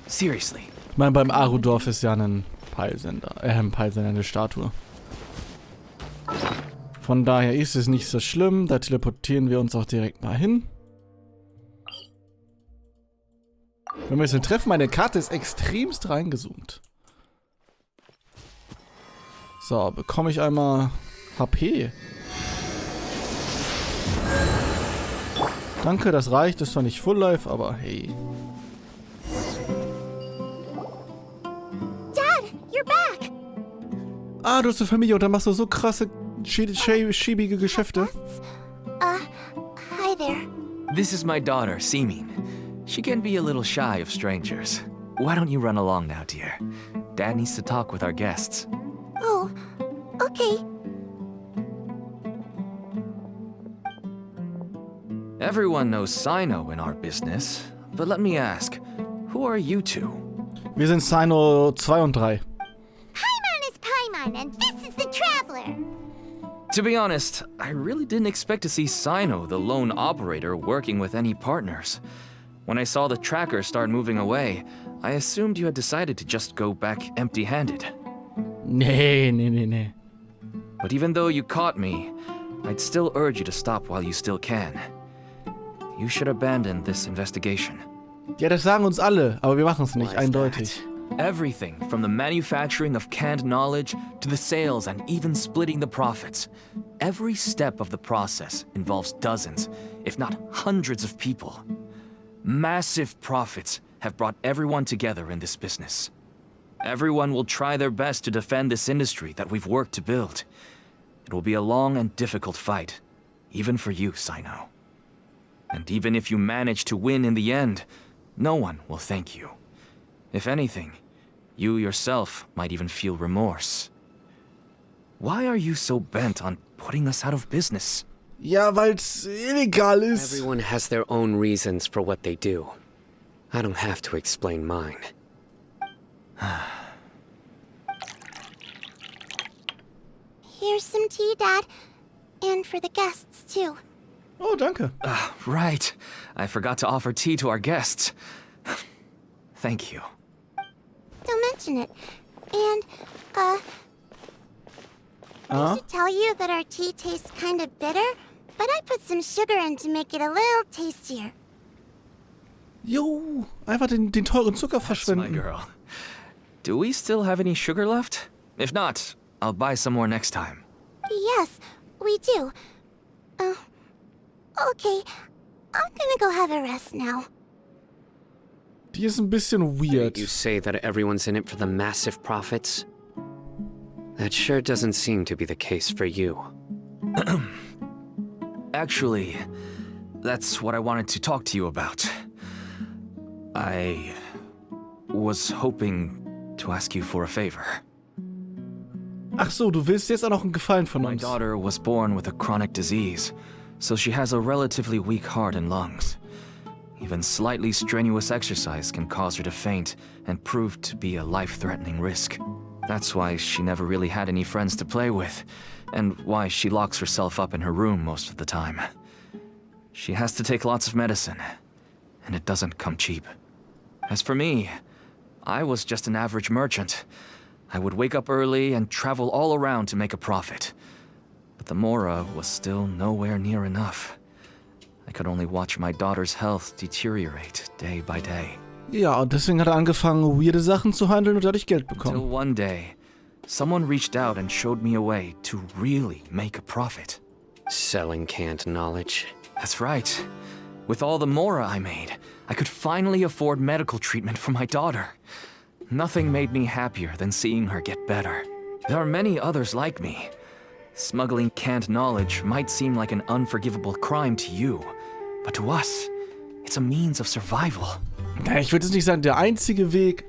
Seriously. Ich meine, beim Aru-Dorf ist ja ein Peilsender, eine Statue. Von daher ist es nicht so schlimm. Da teleportieren wir uns auch direkt mal hin. Wenn wir jetzt ein treffen, meine Karte ist extremst reingezoomt. So, bekomme ich einmal HP. Danke, das reicht. Das ist zwar nicht Full Life, aber hey. Dad, you're back. Ah, du hast eine Familie und dann machst du so krasse, schiebige Geschäfte. Hi there. This is my daughter, Seemin. She can be a little shy of strangers. Why don't you run along now, dear? Dad needs to talk with our guests. Oh, okay. Everyone knows Cyno in our business, but let me ask, who are you two? Wir sind Cyno 2 und 3. Paimon is Paimon, and this is the Traveler. To be honest, I really didn't expect to see Cyno, the lone operator, working with any partners. When I saw the tracker start moving away, I assumed you had decided to just go back empty-handed. Nee. But even though you caught me, I'd still urge you to stop while you still can. You should abandon this investigation. Ja, das sagen uns alle, aber wir machen es nicht, Why is eindeutig. that? Everything from the manufacturing of canned knowledge to the sales and even splitting the profits. Every step of the process involves dozens, if not hundreds of people. Massive profits have brought everyone together in this business. Everyone will try their best to defend this industry that we've worked to build. It will be a long and difficult fight, even for you, Cyno. And even if you manage to win in the end, no one will thank you. If anything, you yourself might even feel remorse. Why are you so bent on putting us out of business? Ja, weil's illegal ist. Everyone has their own reasons for what they do. I don't have to explain mine. Here's some tea, Dad. And for the guests, too. Oh, danke. Right. I forgot to offer tea to our guests. Thank you. Don't mention it. And, I should tell you that our tea tastes kind of bitter, but I put some sugar in to make it a little tastier. Jo, einfach den teuren Zucker That's my verschwenden. girl. Do we still have any sugar left? If not, I'll buy some more next time. Yes, we do. Okay. I'm gonna go have a rest now. Die ist ein bisschen weird. You say that everyone's in it for the massive profits? That sure doesn't seem to be the case for you. Actually, that's what I wanted to talk to you about. I was hoping to ask you for a favor. Ach so, du willst jetzt auch noch einen Gefallen von My uns. daughter was born with a chronic disease, so she has a relatively weak heart and lungs. Even slightly strenuous exercise can cause her to faint and prove to be a life-threatening risk. That's why she never really had any friends to play with, and why she locks herself up in her room most of the time. She has to take lots of medicine, and it doesn't come cheap. As for me, I was just an average merchant. I would wake up early and travel all around to make a profit. But the Mora was still nowhere near enough. I could only watch my daughter's health deteriorate day by day. Ja, und deswegen hat er angefangen, weirde Sachen zu handeln und dadurch Geld Till bekommen. one day, someone reached out and showed me a way to really make a profit. Selling canned knowledge. That's right. With all the Mora I made, I could finally afford medical treatment for my daughter. Nothing made me happier than seeing her get better. There are many others like me. Smuggling canned knowledge might seem like an unforgivable crime to you, but to us, it's a means of survival. Ja, ich würde jetzt nicht sagen, der einzige Weg,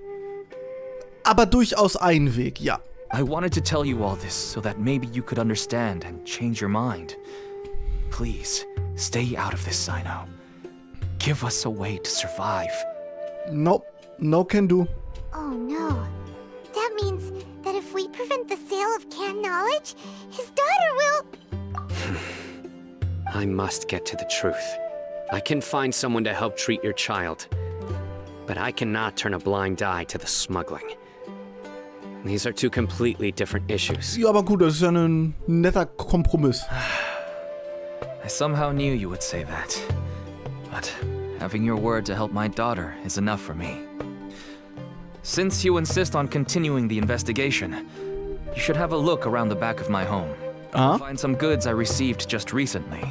aber durchaus ein Weg, ja. I wanted to tell you all this so that maybe you could understand and change your mind. Please, stay out of this, Cyno. Give us a way to survive. No can do. Oh no. That means that if we prevent the sale of canned knowledge, his daughter will... I must get to the truth. I can find someone to help treat your child, but I cannot turn a blind eye to the smuggling. These are two completely different issues. Ja, aber gut, das ist ja ein netter Kompromiss. I somehow knew you would say that. But having your word to help my daughter is enough for me. Since you insist on continuing the investigation, you should have a look around the back of my home. Aha. Find some goods I received just recently.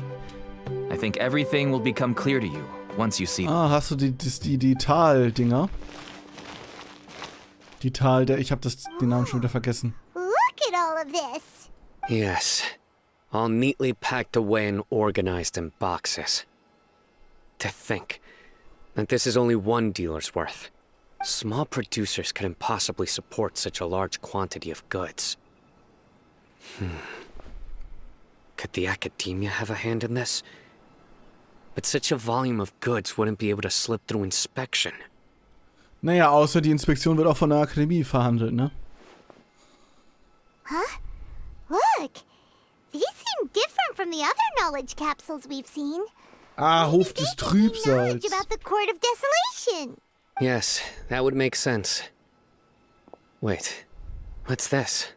I think everything will become clear to you once you see them. Ah, hast du die Tal-Dinger? Die Tal, ich hab den Namen schon wieder vergessen. Look at all of this! Yes, all neatly packed away and organized in boxes. To think that this is only one dealer's worth. Small producers couldn't possibly support such a large quantity of goods. Could the Akademie have a hand in this? But such a volume of goods wouldn't be able to slip through inspection. Naja, außer die Inspektion wird auch von der Akademie verhandelt, ne? Huh? Look! These seem different from the other knowledge capsules we've seen. Ah, Hof des Knowledge Trübsals. about the Court of Desolation. Yes, that would make sense. Wait, What's this?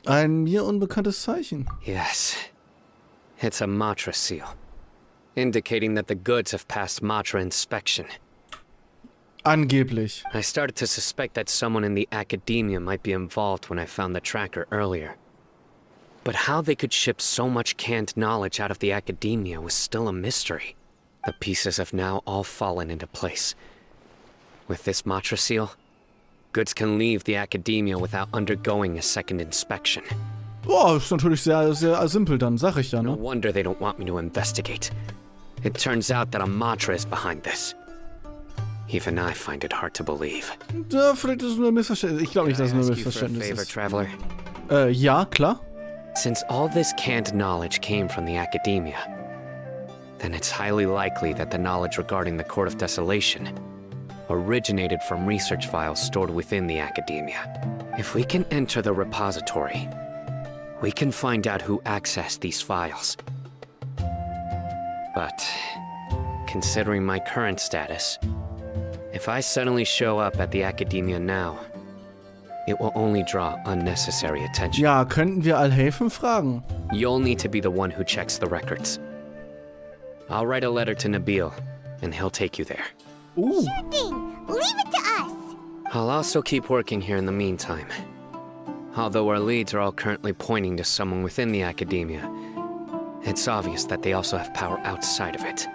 Ein mir unbekanntes Zeichen. Yes. It's a Matra seal, indicating that the goods have passed Matra inspection. Angeblich. I started to suspect that someone in the Akademie might be involved when I found the tracker earlier. But how they could ship so much canned knowledge out of the Akademie was still a mystery. The pieces have now all fallen into place. With this Matra seal, goods can leave the Akademie without undergoing a second inspection. Boah, ist natürlich sehr, sehr simpel dann, sag ich ja, No ne? wonder they don't want me to investigate. It turns out that a Matra is behind this. Even I find it hard to believe. Ja, vielleicht ist es nur ein Missverständnis. Ich glaube nicht, dass es nur ein Missverständnis ist. Traveler? Ja, klar. Since all this canned knowledge came from the Akademie, then it's highly likely that the knowledge regarding the Court of Desolation originated from research files stored within the Akademie. If we can enter the repository, we can find out who accessed these files. But, considering my current status, if I suddenly show up at the Akademie now, it will only draw unnecessary attention. Ja, könnten wir Alhaven fragen? You'll need to be the one who checks the records. I'll write a letter to Nabil, and he'll take you there. Sure thing. Leave it to us. I'll also keep working here in the meantime. Although our leads are all currently pointing to someone within the Akademie, it's obvious that they also have power outside of it.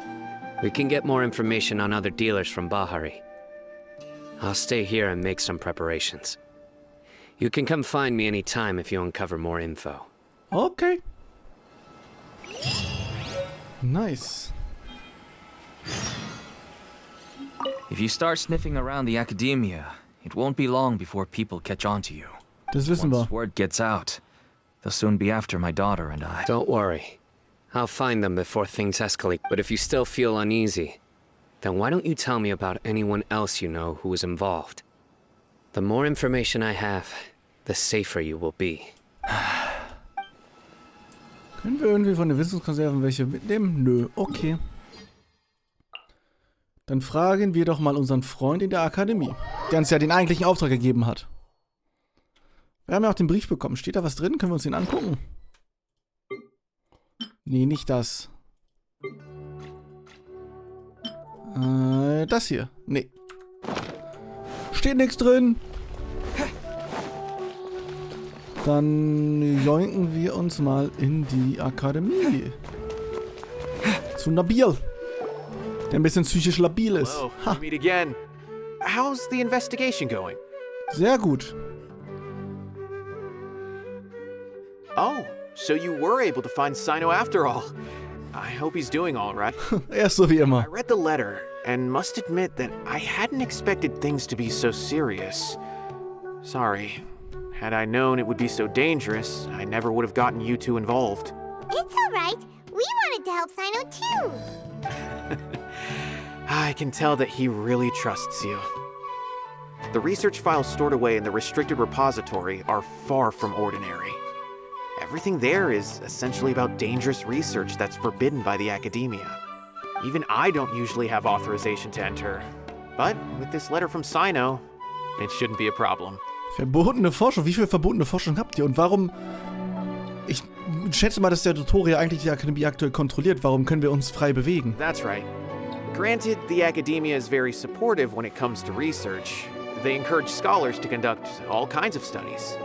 We can get more information on other dealers from Bahari. I'll stay here and make some preparations. You can come find me anytime if you uncover more info. Okay. Nice. If you start sniffing around the Akademie, it won't be long before people catch on to you. Das wissen wir. Once word gets out, they'll soon be after my daughter and I. Don't worry. I'll find them before things escalate. But if you still feel uneasy, then why don't you tell me about anyone else you know who was involved? The more information I have, the safer you will be. Können wir irgendwie von den Wissenskonserven welche mitnehmen? Nö, okay. Dann fragen wir doch mal unseren Freund in der Akademie, der uns ja den eigentlichen Auftrag gegeben hat. Wir haben ja auch den Brief bekommen. Steht da was drin? Können wir uns den angucken? Nee, nicht das. Das hier. Nee. Steht nichts drin. Dann joinken wir uns mal in die Akademie. Zu Nabil. Der ein bisschen psychisch labil ist. Hello, Ha. we meet again. How's the investigation going? Sehr gut. Oh, so you were able to find Cyno after all. I hope he's doing all right. Er ist so wie immer. I read the letter and must admit that I hadn't expected things to be so serious. Sorry. Had I known it would be so dangerous, I never would have gotten you two involved. It's all right. We wanted to help Cyno too. I can tell that he really trusts you. The research files stored away in the restricted repository are far from ordinary. Everything there is essentially about dangerous research that's forbidden by the Akademie. Even I don't usually have authorization to enter. But with this letter from Cyno, it shouldn't be a problem. Verbotene Forschung. Wie viel verbotene Forschung habt ihr? Und warum... Ich schätze mal, dass der Tutorial eigentlich die Akademie aktuell kontrolliert. Warum können wir uns frei bewegen? That's right. Granted, the Akademie is very supportive when it comes to research. They encourage scholars to conduct all kinds of studies.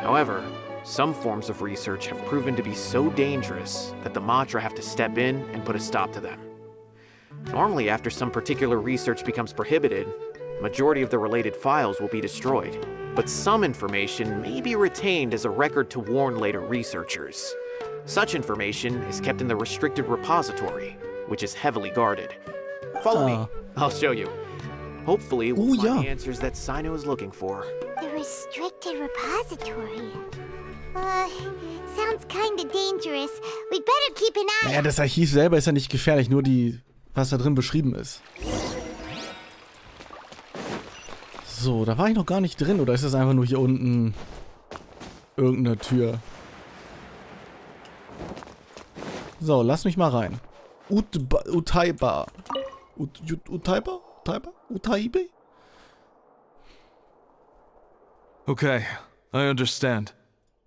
However, some forms of research have proven to be so dangerous that the Matra have to step in and put a stop to them. Normally, after some particular research becomes prohibited, the majority of the related files will be destroyed. But some information may be retained as a record to warn later researchers. Such information is kept in the restricted repository, which is heavily guarded. Follow me. I'll show you. Hopefully, we'll find the answers that Cyno is looking for. The restricted repository. Sounds kinda dangerous. We'd better keep an eye. Naja, das Archiv selber ist ja nicht gefährlich, nur die, was da drin beschrieben ist. So, da war ich noch gar nicht drin, oder ist das einfach nur hier unten irgendeine Tür? So, lass mich mal rein. Utaiba. Utaiba? Utaibe? Okay, I understand.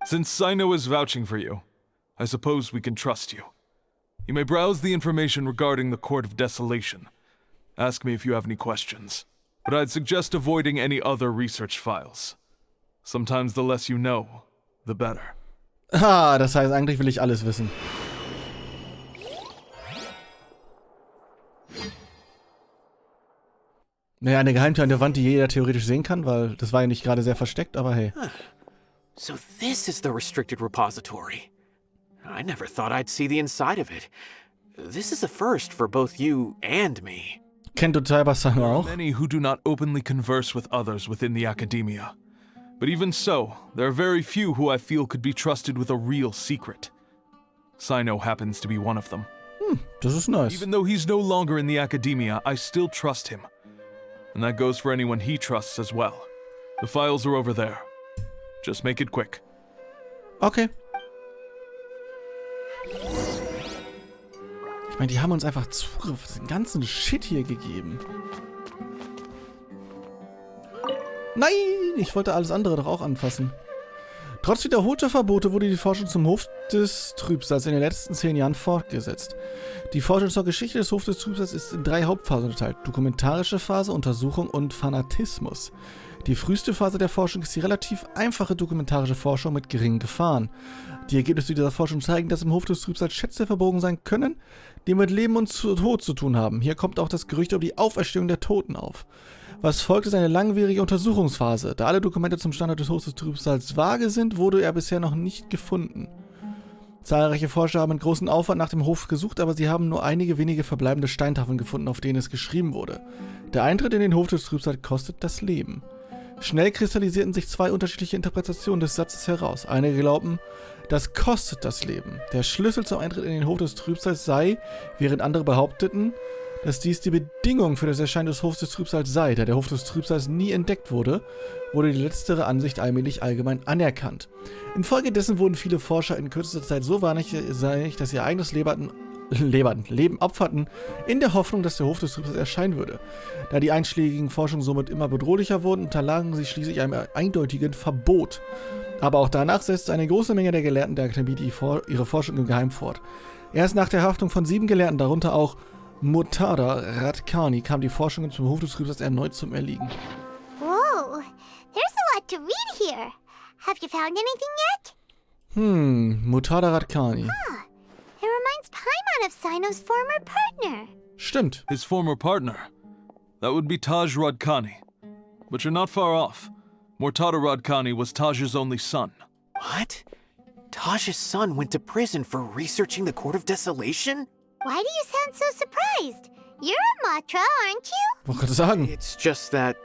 Since Cyno is vouching for you, I suppose we can trust you. You may browse the information regarding the Court of Desolation. Ask me if you have any questions. But I'd suggest avoiding any other research files. Sometimes the less you know, the better. Ah, das heißt, eigentlich will ich alles wissen. Naja, eine Geheimtür an der Wand, die jeder theoretisch sehen kann, weil das war ja nicht gerade sehr versteckt, aber hey. So this is the restricted repository. I never thought I'd see the inside of it. This is a first for both you and me. Kennt du Cyber-Cyno auch? Many who do not openly converse with others within the Akademie. But even so, there are very few who I feel could be trusted with a real secret. Cyno happens to be one of them. Das ist nice. Even though he's no longer in the Akademie, I still trust him. And that goes for anyone he trusts as well. The files are over there. Just make it quick. Okay. Ich meine, die haben uns einfach Zugriff auf den ganzen Shit hier gegeben. Nein, ich wollte alles andere doch auch anfassen. Trotz wiederholter Verbote wurde die Forschung zum Hof des Trübsals in den letzten 10 Jahren fortgesetzt. Die Forschung zur Geschichte des Hofs des Trübsals ist in 3 Hauptphasen unterteilt: dokumentarische Phase, Untersuchung und Fanatismus. Die früheste Phase der Forschung ist die relativ einfache dokumentarische Forschung mit geringen Gefahren. Die Ergebnisse dieser Forschung zeigen, dass im Hof des Trübsals Schätze verborgen sein können, die mit Leben und Tod zu tun haben. Hier kommt auch das Gerücht über die Auferstehung der Toten auf. Was folgt, ist eine langwierige Untersuchungsphase. Da alle Dokumente zum Standort des Hofs des Trübsals vage sind, wurde er bisher noch nicht gefunden. Zahlreiche Forscher haben mit großem Aufwand nach dem Hof gesucht, aber sie haben nur einige wenige verbleibende Steintafeln gefunden, auf denen es geschrieben wurde. Der Eintritt in den Hof des Trübsals kostet das Leben. Schnell kristallisierten sich 2 unterschiedliche Interpretationen des Satzes heraus. Einige glaubten, das kostet das Leben. Der Schlüssel zum Eintritt in den Hof des Trübsals sei, während andere behaupteten, dass dies die Bedingung für das Erscheinen des Hofs des Trübsals sei. Da der Hof des Trübsals nie entdeckt wurde, wurde die letztere Ansicht allmählich allgemein anerkannt. Infolgedessen wurden viele Forscher in kürzester Zeit so wahnsinnig, dass sie ihr eigenes Leben opferten, in der Hoffnung, dass der Hof des Trübsals erscheinen würde. Da die einschlägigen Forschungen somit immer bedrohlicher wurden, unterlagen sie schließlich einem eindeutigen Verbot. Aber auch danach setzte eine große Menge der Gelehrten der Akademie ihre Forschung im Geheimen fort. Erst nach der Haftung von 7 Gelehrten, darunter auch Murtada Radkani, kam die Forschung zum Hof des Trübsals erneut zum Erliegen. Whoa, there's a lot to read here. Have you found anything yet? Murtada Radkani. It reminds Paimon of Cyno's former partner. Stimmt. His former partner? That would be Taj Radkani. But you're not far off. Murtada Radkani was Taj's only son. What? Taj's son went to prison for researching the Court of Desolation? Why do you sound so surprised? You're a Matra, aren't you? Wollte gerade sagen. It's just that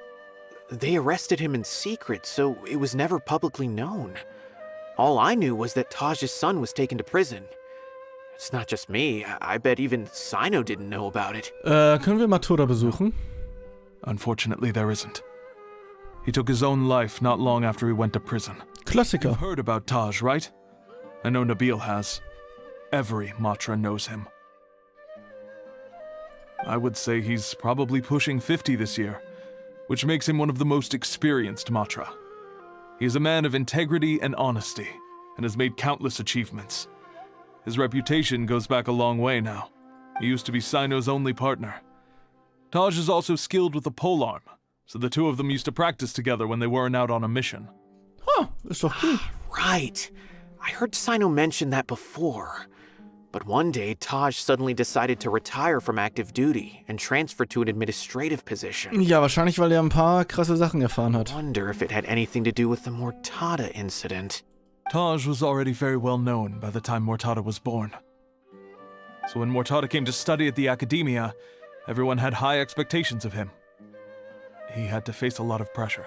they arrested him in secret, so it was never publicly known. All I knew was that Taj's son was taken to prison. It's not just me. I bet even Cyno didn't know about it. Können wir Murtada besuchen? Unfortunately, there isn't. He took his own life not long after he went to prison. Klassiker. You've heard about Taj, right? I know Nabil has. Every Matra knows him. I would say he's probably pushing 50 this year, which makes him one of the most experienced Matra. He is a man of integrity and honesty, and has made countless achievements. His reputation goes back a long way now. He used to be Cyno's only partner. Taj is also skilled with the polearm, so the two of them used to practice together when they weren't out on a mission. Huh, ist doch cool. Right. I heard Cyno mention that before. But one day, Taj suddenly decided to retire from active duty and transfer to an administrative position. Ja, wahrscheinlich, weil er ein paar krasse Sachen erfahren hat. I wonder if it had anything to do with the Murtada incident. Taj was already very well known by the time Murtada was born. So when Murtada came to study at the Akademie, everyone had high expectations of him. He had to face a lot of pressure.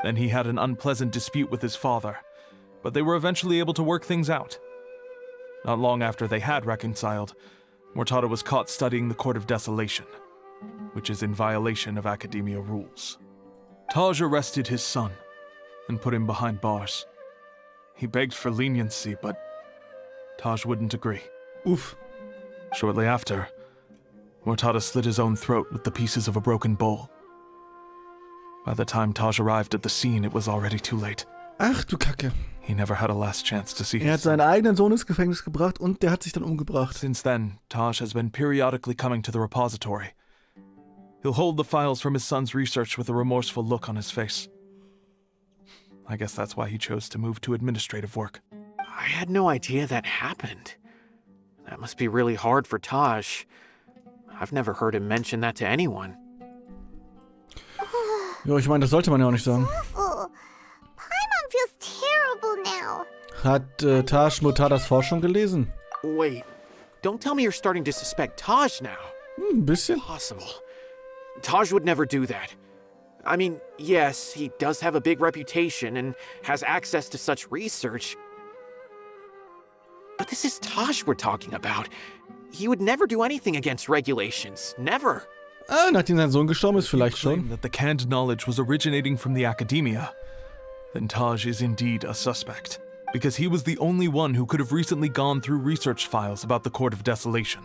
Then he had an unpleasant dispute with his father, but they were eventually able to work things out. Not long after they had reconciled, Murtada was caught studying the Court of Desolation, which is in violation of Academia rules. Taj arrested his son and put him behind bars. He begged for leniency, but Taj wouldn't agree. Oof. Shortly after, Murtada slit his own throat with the pieces of a broken bowl. By the time Taj arrived at the scene, it was already too late. Ach du Kacke. He never had a last chance to see Er hat his son. seinen eigenen Sohn ins Gefängnis gebracht und der hat sich dann umgebracht. Since then, Taj has been periodically coming to the repository. He'll hold the files from his son's research with a remorseful look on his face. I guess that's why he chose to move to administrative work. I had no idea that happened. That must be really hard for Taj. I've never heard him mention that to anyone. Ja, ich meine, das sollte man ja auch nicht sagen. Awful. Paimon feels terrible now. Hat Taj Mutadas Forschung gelesen? Wait, don't tell me you're starting to suspect Taj now. Ein bisschen. Impossible. Taj would never do that. I mean, yes, he does have a big reputation and has access to such research. But this is Taj we're talking about. He would never do anything against regulations. Never. Ah, nachdem sein Sohn gestorben ist, vielleicht Claim schon. that the canned knowledge was originating from the Akademie, then Taj is indeed a suspect, because he was the only one who could have recently gone through research files about the Court of Desolation.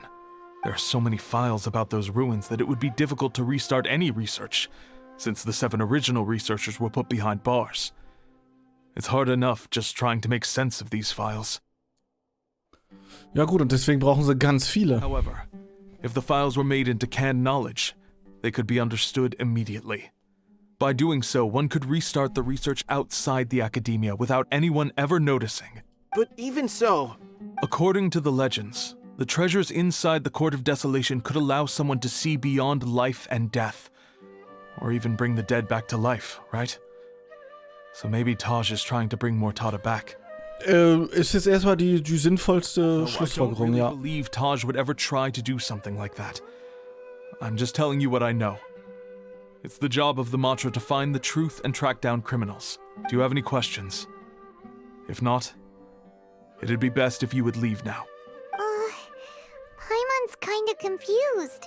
There are so many files about those ruins that it would be difficult to restart any research, since the 7 original researchers were put behind bars. It's hard enough just trying to make sense of these files. Ja gut, und deswegen brauchen sie ganz viele. However, if the files were made into canned knowledge, they could be understood immediately. By doing so, one could restart the research outside the Akademie without anyone ever noticing. But even so... According to the legends, the treasures inside the Court of Desolation could allow someone to see beyond life and death. Or even bring the dead back to life, right? So maybe Taj is trying to bring Mortada back. Ist jetzt erstmal die sinnvollste I don't Schlussfolgerung, really ja. believe Taj would ever try to do something like that. I'm just telling you what I know. It's the job of the Matra to find the truth and track down criminals. Do you have any questions? If not, it'd be best if you would leave now. Paimon's kinda confused.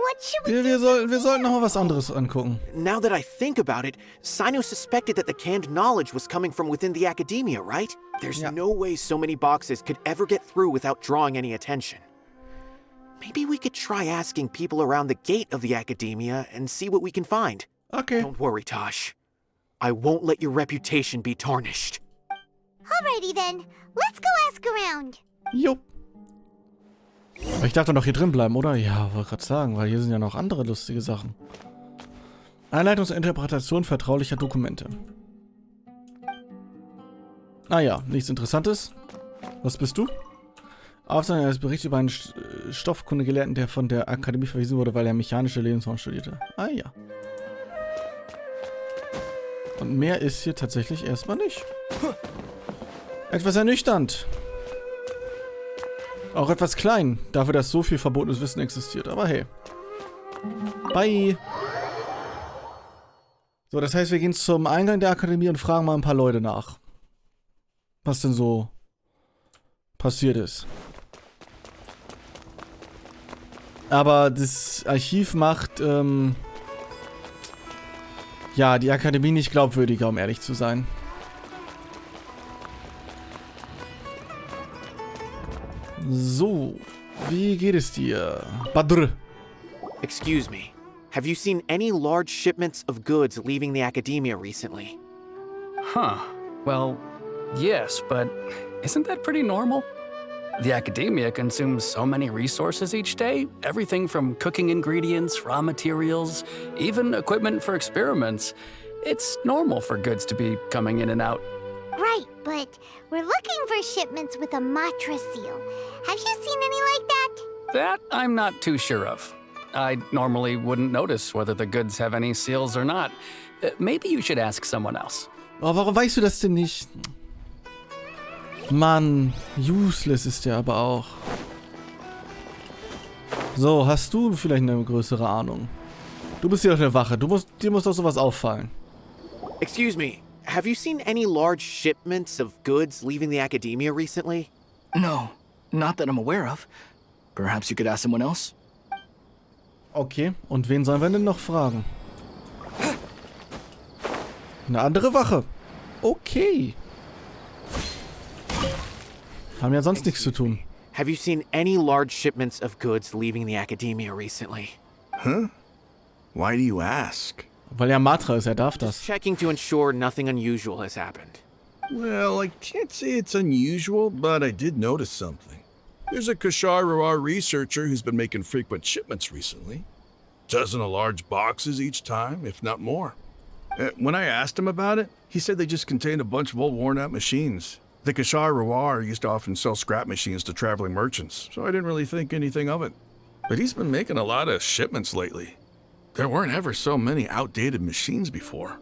What should we Wir sollten noch mal was anderes angucken. Now that I think about it, Cyno suspected that the canned knowledge was coming from within the Akademie, right? There's Yeah. no way so many boxes could ever get through without drawing any attention. Maybe we could try asking people around the gate of the Akademie and see what we can find. Okay. Don't worry, Tosh. I won't let your reputation be tarnished. Alrighty then. Let's go ask around. Jupp. Aber ich darf doch noch hier drin bleiben, oder? Ja, wollte gerade sagen, weil hier sind ja noch andere lustige Sachen. Einleitung zur Interpretation vertraulicher Dokumente. Ah ja, nichts Interessantes. Was bist du? Aufzeichnung eines Berichts über einen Stoffkundegelehrten, der von der Akademie verwiesen wurde, weil er mechanische Lebensform studierte. Ah ja. Und mehr ist hier tatsächlich erstmal nicht. Etwas ernüchternd. Auch etwas klein, dafür, dass so viel verbotenes Wissen existiert. Aber hey. Bye. So, das heißt, wir gehen zum Eingang der Akademie und fragen mal ein paar Leute nach. Was denn so passiert ist. Aber das Archiv macht, ja, die Akademie nicht glaubwürdiger, um ehrlich zu sein. So, wie geht es dir? Badr. Excuse me. Have you seen any large shipments of goods leaving the Akademie recently? Huh. Well, yes, but isn't that pretty normal? The Academia consumes so many resources each day. Everything from cooking ingredients, raw materials, even equipment for experiments. It's normal for goods to be coming in and out. Right, but we're looking for shipments with a Matra seal. Have you seen any like that? That I'm not too sure of. I normally wouldn't notice whether the goods have any seals or not. Maybe you should ask someone else. Oh, warum weißt du das denn nicht? Mann, useless ist der aber auch. So, hast du vielleicht eine größere Ahnung? Du bist hier doch eine Wache. Dir muss doch sowas auffallen. Excuse me. Have you seen any large shipments of goods leaving the Akademie recently? No, not that I'm aware of. Perhaps you could ask someone else? Okay, und wen sollen wir denn noch fragen? Eine andere Wache. Okay. Haben ja sonst nichts zu tun. Have you seen any large shipments of goods leaving the Akademie recently? Huh? Why do you ask? Weil er Matra ist, er darf das. Just checking to ensure nothing unusual has happened. Well, I can't say it's unusual, but I did notice something. There's a Kashar researcher who's been making frequent shipments recently. Dozen of large boxes each time, if not more. When I asked him about it, he said they just contained a bunch of old worn-out machines. The Kashar used to often sell scrap machines to traveling merchants, so I didn't really think anything of it. But he's been making a lot of shipments lately. There weren't ever so many outdated machines before.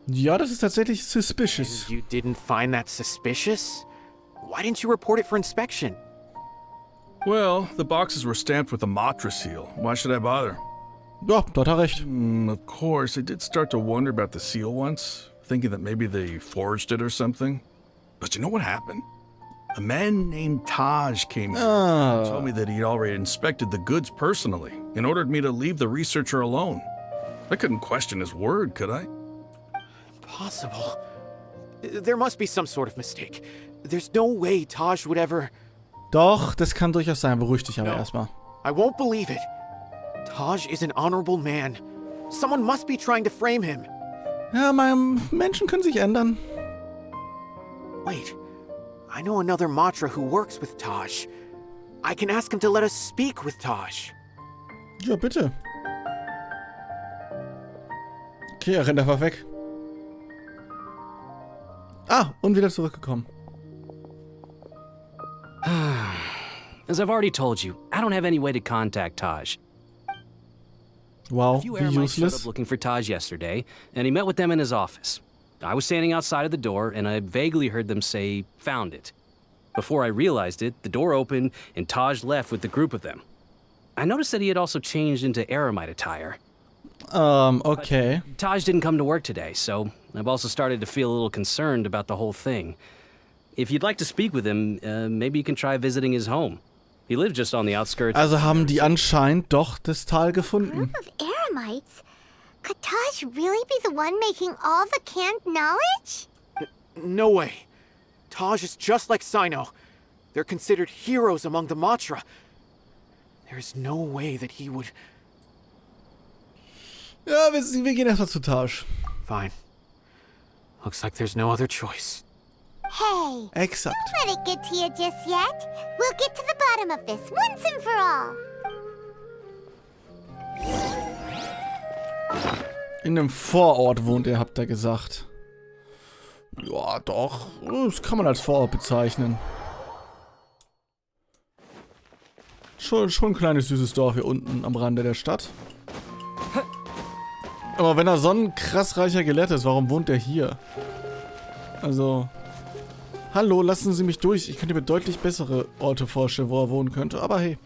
Ja, das ist tatsächlich suspicious. And you didn't find that suspicious? Why didn't you report it for inspection? Well, the boxes were stamped with a Matra seal. Why should I bother? Ja, dort hat recht. Of course, I did start to wonder about the seal once, thinking that maybe they forged it or something. But you know what happened? A man named Taj came in and told me that he'd already inspected the goods personally and ordered me to leave the researcher alone. I couldn't question his word, could I? Impossible. There must be some sort of mistake. There's no way Taj would ever... Doch, das kann durchaus sein. Beruhig dich aber erstmal. I won't believe it. Taj is an honorable man. Someone must be trying to frame him. Ja, Menschen können sich ändern. Wait. I know another Matra who works with Taj. I can ask him to let us speak with Taj. Ja, bitte. Okay, er rennt einfach weg. Ah, und wieder zurückgekommen. As I've already told you, I don't have any way to contact Taj. Wow, A few wie airmites showed useless. up looking for Taj yesterday, and he met with them in his office. I was standing outside of the door, and I vaguely heard them say, "Found it." Before I realized it, the door opened, and Taj left with the group of them. I noticed that he had also changed into eremite attire. Okay. But Taj didn't come to work today, so I've also started to feel a little concerned about the whole thing. If you'd like to speak with him, maybe you can try visiting his home. He lives just on the outskirts. Also haben die anscheinend doch das Tal gefunden. Group of eremites? Could Taj really be the one making all the canned knowledge? No way. Taj is just like Cyno. They're considered heroes among the Matra. There's no way that he would... Ja, wir gehen erstmal zu Taj. Fine. Looks like there's no other choice. Hey, Exakt. don't let it get to you just yet. We'll get to the bottom of this once and for all. In einem Vorort wohnt er, habt ihr gesagt. Ja, doch. Das kann man als Vorort bezeichnen. Schon ein kleines süßes Dorf hier unten am Rande der Stadt. Aber wenn er so ein krass reicher Gelehrter ist, warum wohnt er hier? Also... Hallo, lassen Sie mich durch. Ich könnte mir deutlich bessere Orte vorstellen, wo er wohnen könnte. Aber hey.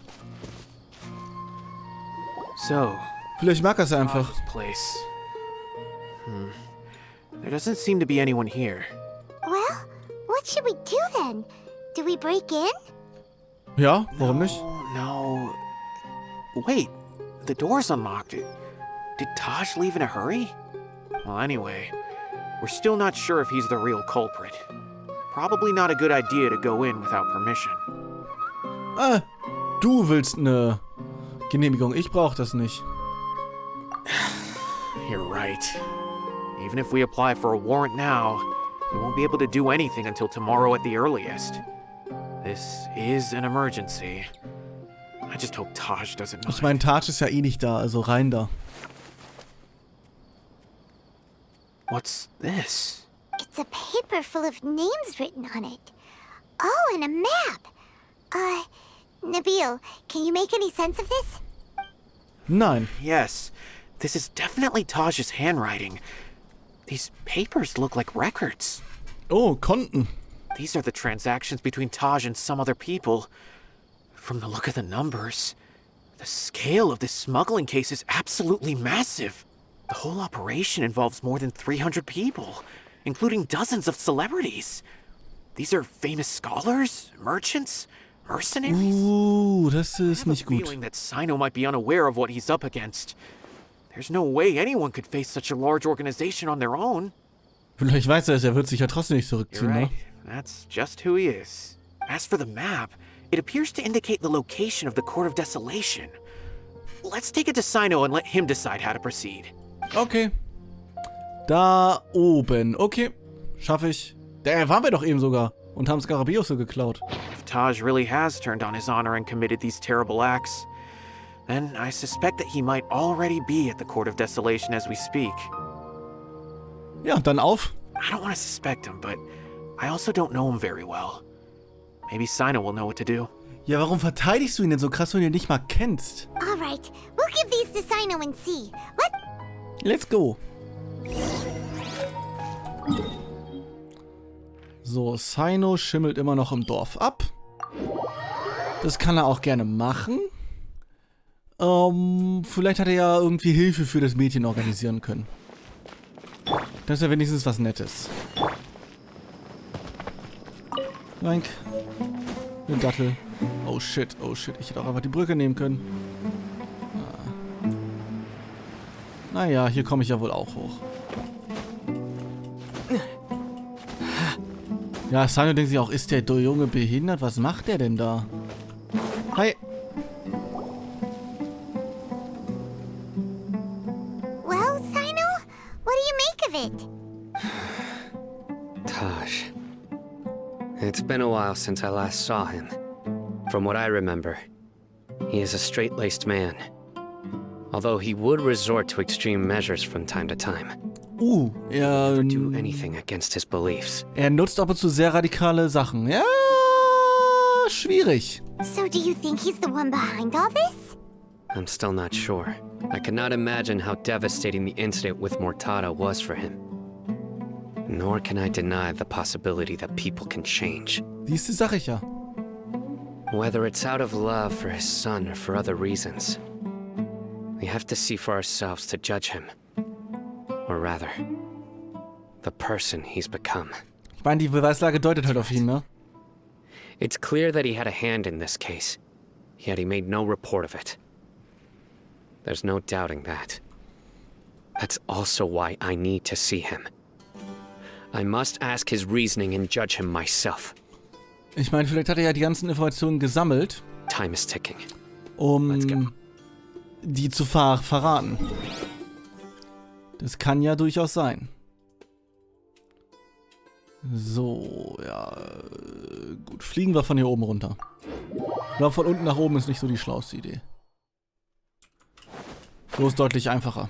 So... Vielleicht mag er es einfach. Place. There doesn't seem to be anyone here. Well, what should we do then? Do we break in? Ja, warum nicht? No. Wait, the door's unlocked. Did Taj leave in a hurry? Well, anyway, we're still not sure if he's the real culprit. Probably not a good idea to go in without permission. Ah, du willst eine Genehmigung. Ich brauche das nicht. You're right. Even if we apply for a warrant now, we won't be able to do anything until tomorrow at the earliest. This is an emergency. I just hope Taj doesn't mind. Ich meine, Taj ist ja eh nicht da, also rein da. What's this? It's a paper full of names written on it. Oh, and a map. Nabil, can you make any sense of this? Nein. Yes, this is definitely Taj's handwriting. These papers look like records. Oh, Konten. These are the transactions between Taj and some other people. From the look of the numbers, the scale of this smuggling case is absolutely massive. The whole operation involves more than 300 people, including dozens of celebrities. These are famous scholars, merchants, mercenaries. Das ist nicht I have a gut. feeling that Cyno might be unaware of what he's up against. There's no way anyone could face such a large organization on their own. Vielleicht weiß er es, er wird sich ja trotzdem nicht You're zurückziehen, right. ne? That's just who he is. As for the map, it appears to indicate the location of the Court of Desolation. Let's take it to Cyno and let him decide how to proceed. Okay. Da oben. Okay, schaffe ich. Da waren wir doch eben sogar und haben Skarabäus so geklaut. If Taj really has turned on his honor and committed these terrible acts, then I suspect that he might already be at the Court of Desolation as we speak. Ja, dann auf. I don't want to suspect him, but I also don't know him very well. Maybe Cyno will know what to do. Ja, warum verteidigst du ihn denn so krass, wenn du ihn nicht mal kennst? Alright, we'll give these to Cyno and see. Let's go. So, Cyno schimmelt immer noch im Dorf ab. Das kann er auch gerne machen. Vielleicht hat er ja irgendwie Hilfe für das Mädchen organisieren können. Das ist ja wenigstens was Nettes. Nein. Eine Dattel. Oh shit, ich hätte auch einfach die Brücke nehmen können. Naja, hier komme ich ja wohl auch hoch. Ja, Cyno denkt sich auch, ist der Junge behindert? Was macht der denn da? Hi. Well, Cyno, what do you make of it? Taj. It's been a while since I last saw him. From what I remember, he is a straight-laced man. Although he would resort to extreme measures from time to time. Er do anything against his beliefs. Er nutzt ab und zu sehr radikale Sachen. Ja, schwierig. So do you think he's the one behind all this? I'm still not sure. I cannot imagine how devastating the incident with Mortada was for him. Nor can I deny the possibility that people can change. Diese sag ich ja. Whether it's out of love for his son or for other reasons, we have to see for ourselves to judge him. Or rather, the person he's become. Ich meine, die Beweislage deutet halt auf ihn, ne? It's clear that he had a hand in this case, yet he made no report of it. There's no doubting that. That's also why I need to see him. I must ask his reasoning and judge him myself. Ich meine, vielleicht hat er ja die ganzen Informationen gesammelt. Time is ticking. Die zu verraten. Das kann ja durchaus sein. So, ja. Gut, fliegen wir von hier oben runter. Ich glaube, von unten nach oben ist nicht so die schlauste Idee. So ist deutlich einfacher.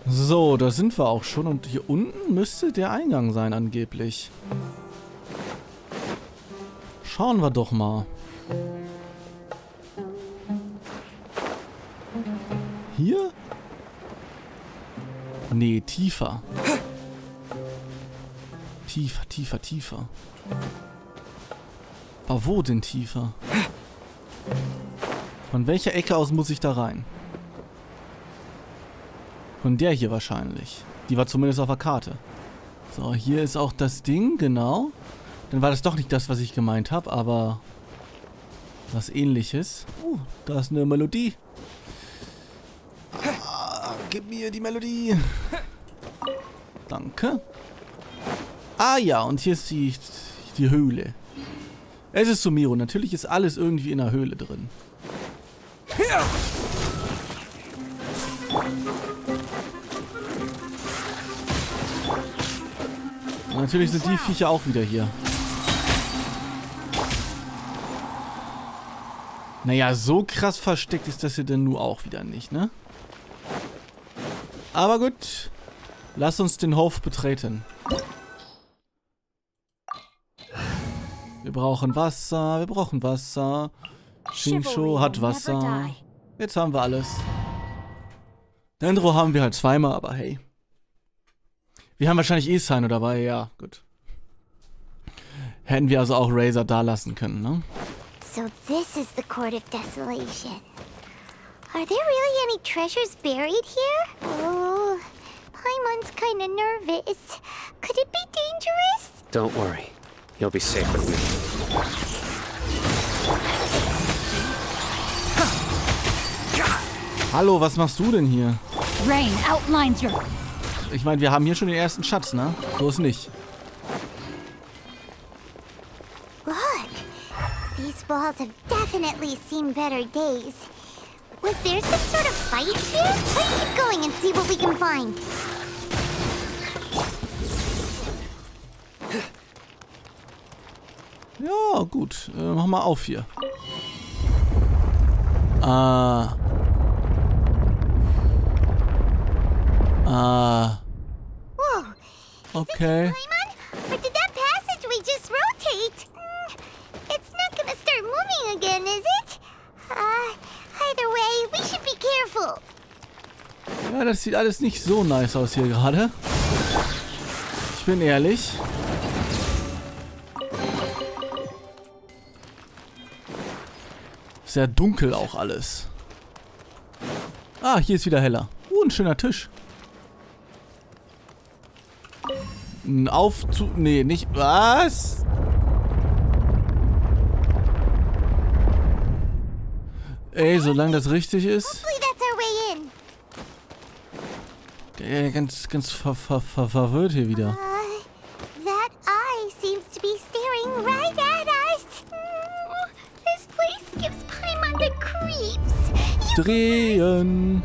So, da sind wir auch schon. Und hier unten müsste der Eingang sein, angeblich. Schauen wir doch mal. Hier? Nee, tiefer. Tiefer. Aber wo denn tiefer? Von welcher Ecke aus muss ich da rein? Von der hier wahrscheinlich. Die war zumindest auf der Karte. So, hier ist auch das Ding, genau. Dann war das doch nicht das, was ich gemeint habe, aber was Ähnliches. Da ist eine Melodie. Gib mir die Melodie. Danke. Ah ja, und hier ist die Höhle. Es ist Sumeru. Natürlich ist alles irgendwie in der Höhle drin. Und natürlich sind die Viecher auch wieder hier. Naja, so krass versteckt ist das hier denn nun auch wieder nicht, ne? Aber gut. Lass uns den Hof betreten. Wir brauchen Wasser. Shinsho hat Wasser. Jetzt haben wir alles. Dendro haben wir halt zweimal, aber hey. Wir haben wahrscheinlich Cyno dabei, ja, gut. Hätten wir also auch Razor da lassen können, ne? So this is the Court of Desolation. Are there really any treasures buried here? Oh, Paimon's kinda nervous. Could it be dangerous? Don't worry. You'll be safe with me. Hallo, was machst du denn hier? Rain outlines your... Ich meine, wir haben hier schon den ersten Schatz, ne? So ist nicht. Look, these walls have definitely seen better days. Was there some sort of fight here? Let's keep going and see what we can find. Ja, gut. Mach mal auf hier. Whoa. Okay. Or did that passageway just rotate? It's not gonna start moving again, is it? Either way, we should be careful. Ja, das sieht alles nicht so nice aus hier gerade. Ich bin ehrlich. Sehr dunkel auch alles. Ah, hier ist wieder heller. Ein schöner Tisch. Ein Aufzug. Nee, nicht. Was? Ey, solange das richtig ist. Ganz verwirrt hier wieder. That eye seems to be staring right at us. This place gives Paimon the creeps. Drehen.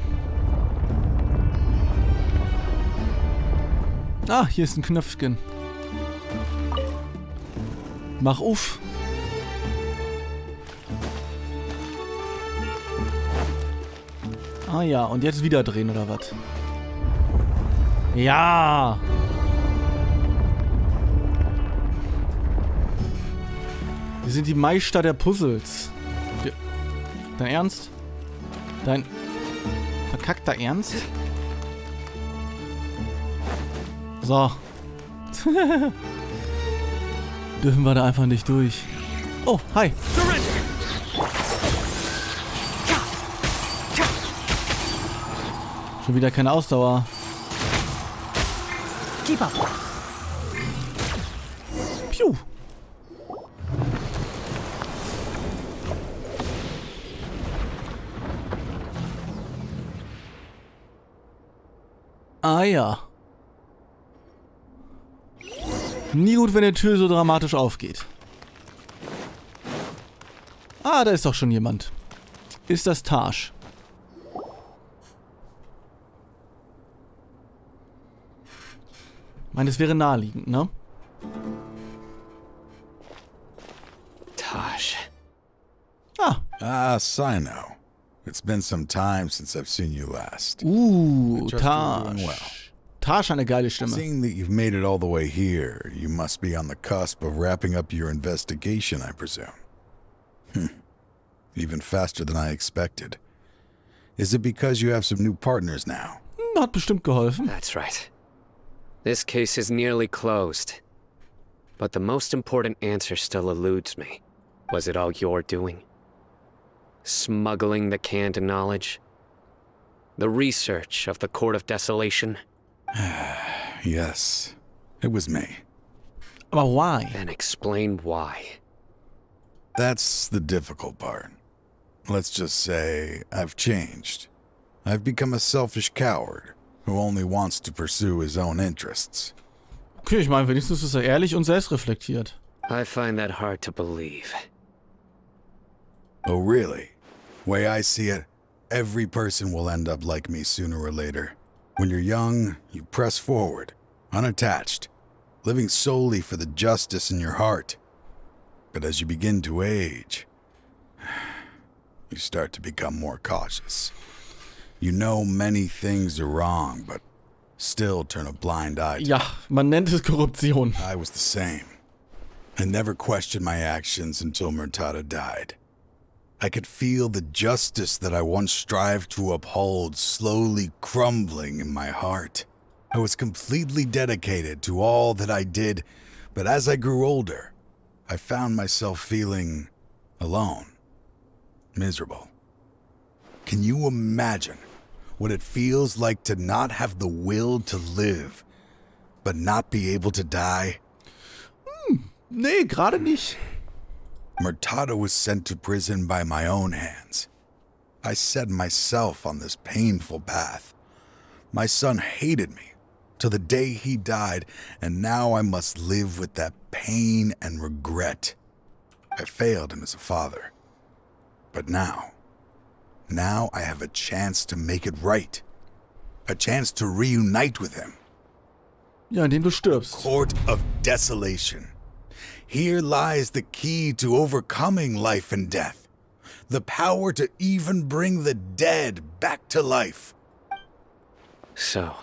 Ah, hier ist ein Knöpfchen. Mach auf. Ah ja, und jetzt wieder drehen oder was? Ja. Wir sind die Meister der Puzzles. Dein Ernst? Dein verkackter Ernst? So. Dürfen wir da einfach nicht durch. Oh, hi. Schon wieder keine Ausdauer. Keep up. Piu. Ah ja. Nie gut, wenn die Tür so dramatisch aufgeht. Ah, da ist doch schon jemand. Ist das Taj? Ich meine, es wäre naheliegend, ne? Taj. Ah, Cyno. It's been some time since I've seen you last. Taj. Taj, eine geile Stimme. Seeing that you've made it all the way here, you must be on the cusp of wrapping up your investigation, I presume. Even faster than I expected. Is it because you have some new partners now? Hat bestimmt geholfen. That's right. This case is nearly closed. But the most important answer still eludes me. Was it all your doing? Smuggling the canned knowledge? The research of the Court of Desolation? Yes, it was me. Aber why? Then explain why. That's the difficult part. Let's just say I've changed. I've become a selfish coward who only wants to pursue his own interests. Okay, ich meine, wenigstens ist er ehrlich und selbstreflektiert. I find that hard to believe. Oh, really? Way I see it, every person will end up like me sooner or later. When you're young, you press forward, unattached, living solely for the justice in your heart. But as you begin to age, you start to become more cautious. You know many things are wrong, but still turn a blind eye to Ja, man nennt es Korruption. I was the same. I never questioned my actions until Murtada died. I could feel the justice that I once strived to uphold slowly crumbling in my heart. I was completely dedicated to all that I did, but as I grew older, I found myself feeling alone, miserable. Can you imagine what it feels like to not have the will to live, but not be able to die? Nee, gerade nicht. Murtada was sent to prison by my own hands. I set myself on this painful path. My son hated me till the day he died, and now I must live with that pain and regret. I failed him as a father. But now Now I have a chance to make it right. A chance to reunite with him. Ja, indem du stirbst. Court of Desolation. Here lies the key to overcoming life and death. The power to even bring the dead back to life. So,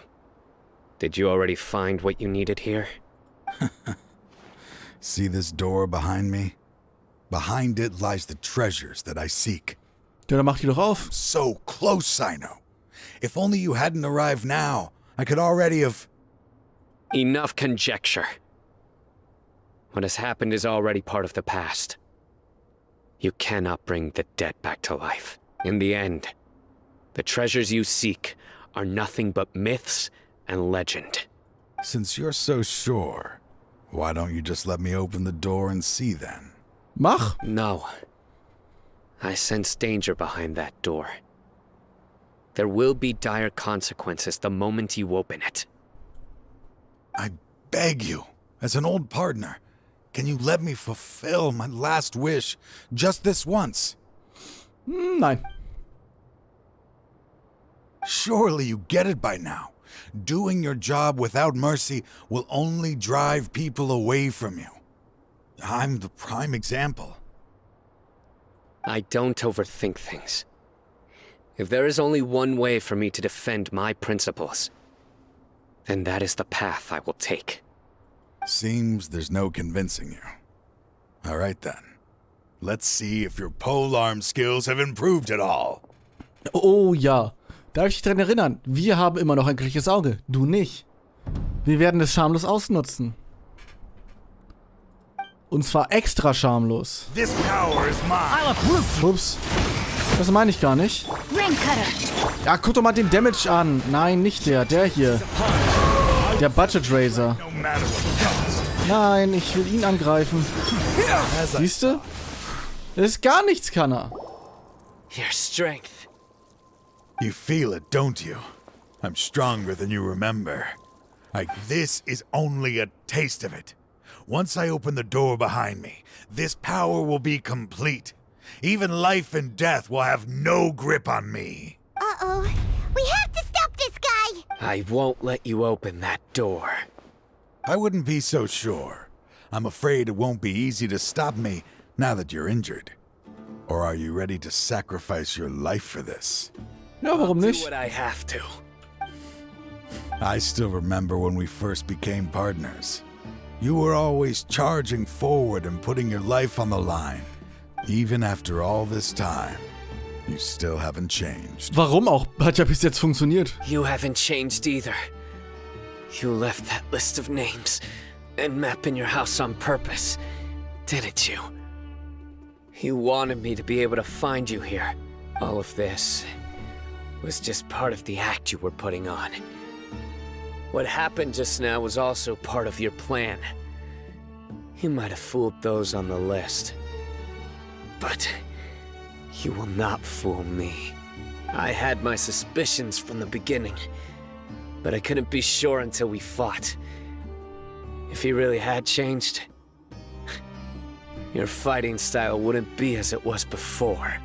did you already find what you needed here? See this door behind me? Behind it lies the treasures that I seek. Ja, dann mach die doch auf. So close, Cyno. If only you hadn't arrived now, I could already have... Enough conjecture. What has happened is already part of the past. You cannot bring the dead back to life. In the end, the treasures you seek are nothing but myths and legend. Since you're so sure, why don't you just let me open the door and see then? Mach. No. I sense danger behind that door. There will be dire consequences the moment you open it. I beg you, as an old partner, can you let me fulfill my last wish just this once? Nein. Surely you get it by now. Doing your job without mercy will only drive people away from you. I'm the prime example. I don't overthink things. If there is only one way for me to defend my principles, then that is the path I will take. Seems there's no convincing you. All right then. Let's see if your polearm skills have improved at all. Oh ja. Darf ich dich daran erinnern? Wir haben immer noch ein glückliches Auge. Du nicht. Wir werden es schamlos ausnutzen. Und zwar extra schamlos. This power is mine. Ups. Das meine ich gar nicht. Ja, guck doch mal den Damage an. Nein, nicht der. Der hier. Der Budget Razor. Nein, ich will ihn angreifen. Siehst du? Das ist gar nichts, kann er. Your strength. You feel it, don't you? I'm stronger than you remember. This is only a taste of it. Once I open the door behind me, this power will be complete. Even life and death will have no grip on me. Uh-oh. We have to stop this guy! I won't let you open that door. I wouldn't be so sure. I'm afraid it won't be easy to stop me now that you're injured. Or are you ready to sacrifice your life for this? Ja, warum Do nicht? what I have to. I still remember when we first became partners. You were always charging forward and putting your life on the line. Even after all this time, you still haven't changed. Warum auch? Hat ja bis jetzt funktioniert. You haven't changed either. You left that list of names and map in your house on purpose, didn't you? You wanted me to be able to find you here. All of this was just part of the act you were putting on. What happened just now was also part of your plan. You might have fooled those on the list. But you will not fool me. I had my suspicions from the beginning, but I couldn't be sure until we fought. If he really had changed, your fighting style wouldn't be as it was before.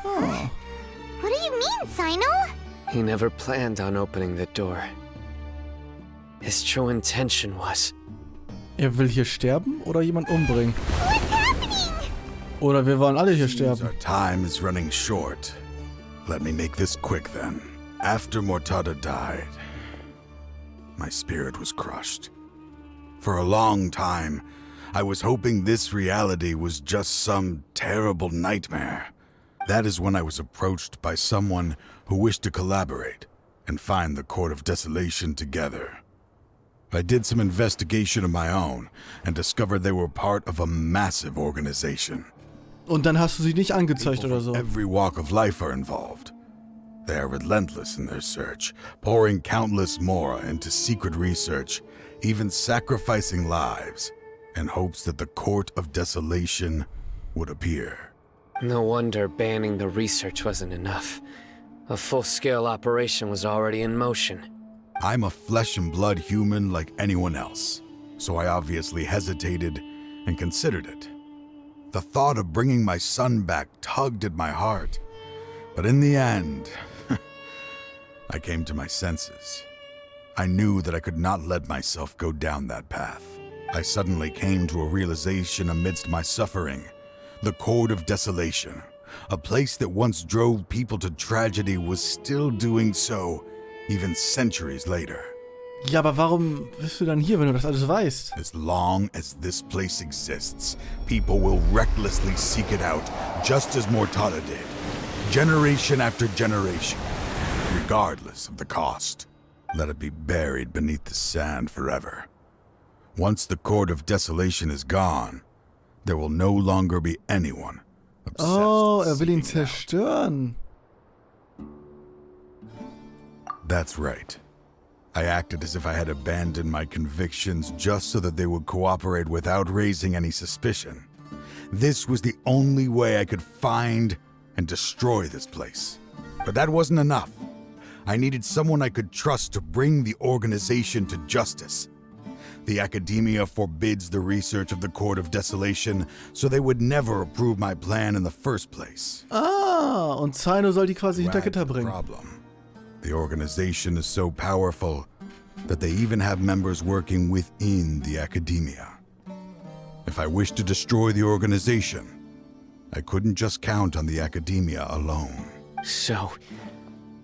What do you mean, Cyno? He never planned on opening the door. His true intention was... Will hier sterben oder jemand umbringen? What's happening? Oder wir wollen alle hier sterben. Our time is running short. Let me make this quick then. After Mortada died, my spirit was crushed. For a long time, I was hoping this reality was just some terrible nightmare. That is when I was approached by someone who wished to collaborate and find the Court of Desolation together. I did some investigation of my own and discovered they were part of a massive organization. Und dann hast du sie nicht angezeigt oder so. Every walk of life are involved. They are relentless in their search, pouring countless mora into secret research, even sacrificing lives in hopes that the Court of Desolation would appear. No wonder banning the research wasn't enough. A full-scale operation was already in motion. I'm a flesh and blood human like anyone else, so I obviously hesitated and considered it. The thought of bringing my son back tugged at my heart, But in the end, I came to my senses. I knew that I could not let myself go down that path. I suddenly came to a realization amidst my suffering. The Court of Desolation, a place that once drove people to tragedy, was still doing so, even centuries later. Ja, aber warum bist du dann hier, wenn du das alles weißt? As long as this place exists, people will recklessly seek it out, just as Mortada did. Generation after generation, regardless of the cost. Let it be buried beneath the sand forever. Once the Court of Desolation is gone, there will no longer be anyone obsessed. Oh, will ihn zerstören. That's right. I acted as if I had abandoned my convictions just so that they would cooperate without raising any suspicion. This was the only way I could find and destroy this place. But that wasn't enough. I needed someone I could trust to bring the organization to justice. The Academia forbids the research of the Court of Desolation, so they would never approve my plan in the first place. Ah, und Cyno soll die quasi hinter Gitter bringen. Problem. The organization is so powerful that they even have members working within the Academia. If I wished to destroy the organization, I couldn't just count on the Academia alone. So,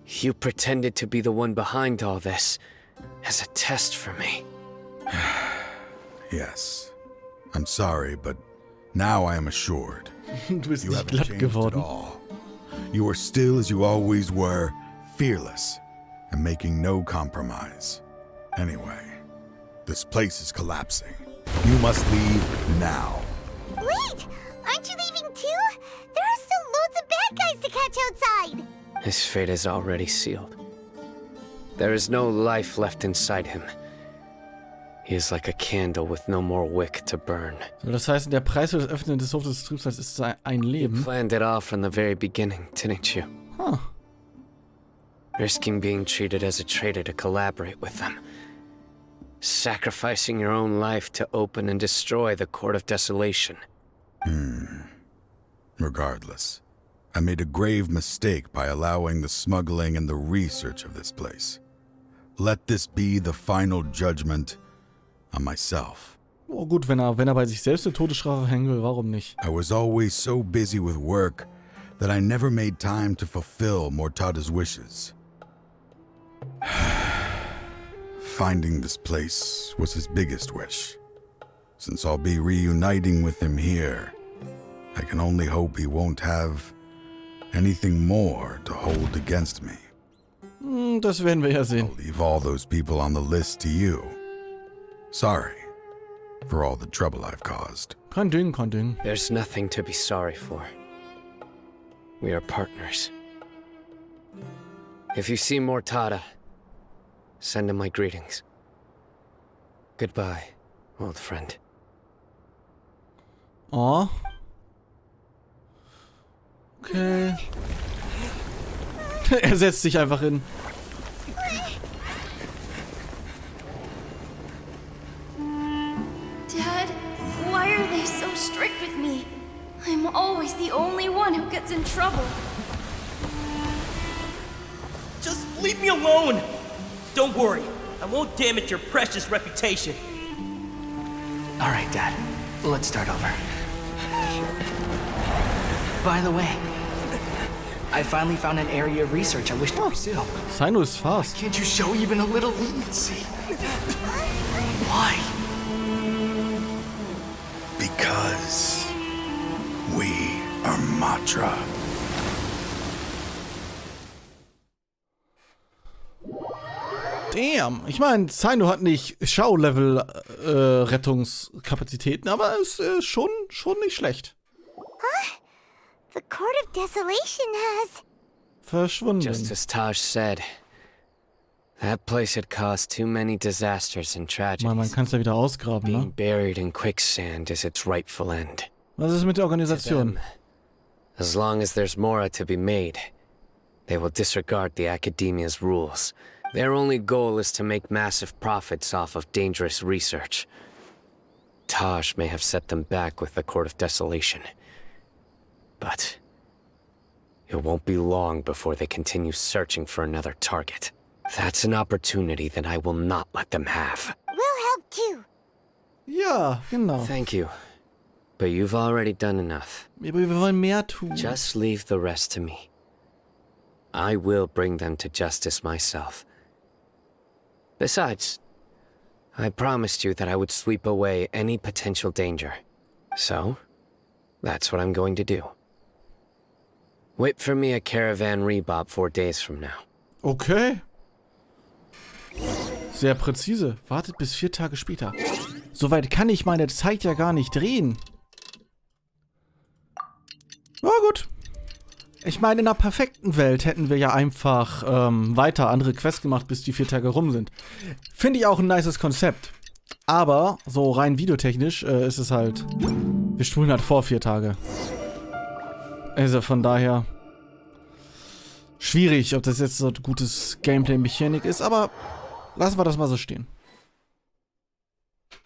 you pretended to be the one behind all this, as a test for me. Yes. I'm sorry, but now I am assured. Du bist You nicht haven't glatt changed at geworden. all. You are still as you always were, fearless, and making no compromise. Anyway, this place is collapsing. You must leave now. Wait! Aren't you leaving too? There are still loads of bad guys to catch outside! His fate is already sealed. There is no life left inside him. He is like a candle with no more wick to burn. So, das heißt, der Preis für das Öffnen des Hofes des Trübsals ist ein Leben. You planned it all from the very beginning, didn't you? Huh. Risking being treated as a traitor to collaborate with them. Sacrificing your own life to open and destroy the Court of Desolation. Regardless, I made a grave mistake by allowing the smuggling and the research of this place. Let this be the final judgment on myself. Oh gut, wenn er bei sich selbst eine Todesstrafe hängen will, warum nicht? I was always so busy with work that I never made time to fulfill Mortada's wishes. Finding this place was his biggest wish. Since I'll be reuniting with him here, I can only hope he won't have anything more to hold against me. Das werden wir ja sehen. I'll leave all those people on the list to you. Sorry for all the trouble I've caused. Kein Ding, kein Ding. There's nothing to be sorry for. We are partners. If you see Mortada, send him my greetings. Goodbye, old friend. Oh. Okay. Er setzt sich einfach hin. Dad, why are they so strict with me? I'm always the only one who gets in trouble. Just leave me alone! Don't worry, I won't damage your precious reputation. All right, Dad. Let's start over. By the way, I finally found an area of research I wish to pursue. Cyno ist fast. Can't you show even a little leniency? Why? Because we are Matra. Damn. Ich meine, Cyno hat nicht Schau-Level-Rettungskapazitäten, aber es ist schon nicht schlecht. Huh? The Court of Desolation has... Verschwunden. Just as Taj said, that place had caused too many disasters and tragedies. Man kann es ja wieder ausgraben, Being ne? buried in quicksand is its rightful end. Was ist mit der Organisation? As long as there's more to be made, they will disregard the Academia's rules. Their only goal is to make massive profits off of dangerous research. Taj may have set them back with the Court of Desolation. But It won't be long before they continue searching for another target. That's an opportunity that I will not let them have. We'll help too. Ja, genau. Thank you. But you've already done enough. Aber wir wollen mehr tun. Just leave the rest to me. I will bring them to justice myself. Besides, I promised you that I would sweep away any potential danger. So, that's what I'm going to do. Wait for me at Caravan Rebop 4 days from now. Okay. Sehr präzise. Wartet bis 4 Tage später. Soweit kann ich meine Zeit ja gar nicht drehen. Na gut. Ich meine, in einer perfekten Welt hätten wir ja einfach weiter andere Quests gemacht, bis die 4 Tage rum sind. Finde ich auch ein nices Konzept. Aber, so rein videotechnisch, ist es halt... Wir spulen halt vor 4 Tage. Also von daher... Schwierig, ob das jetzt so ein gutes Gameplay-Mechanik ist, aber lassen wir das mal so stehen.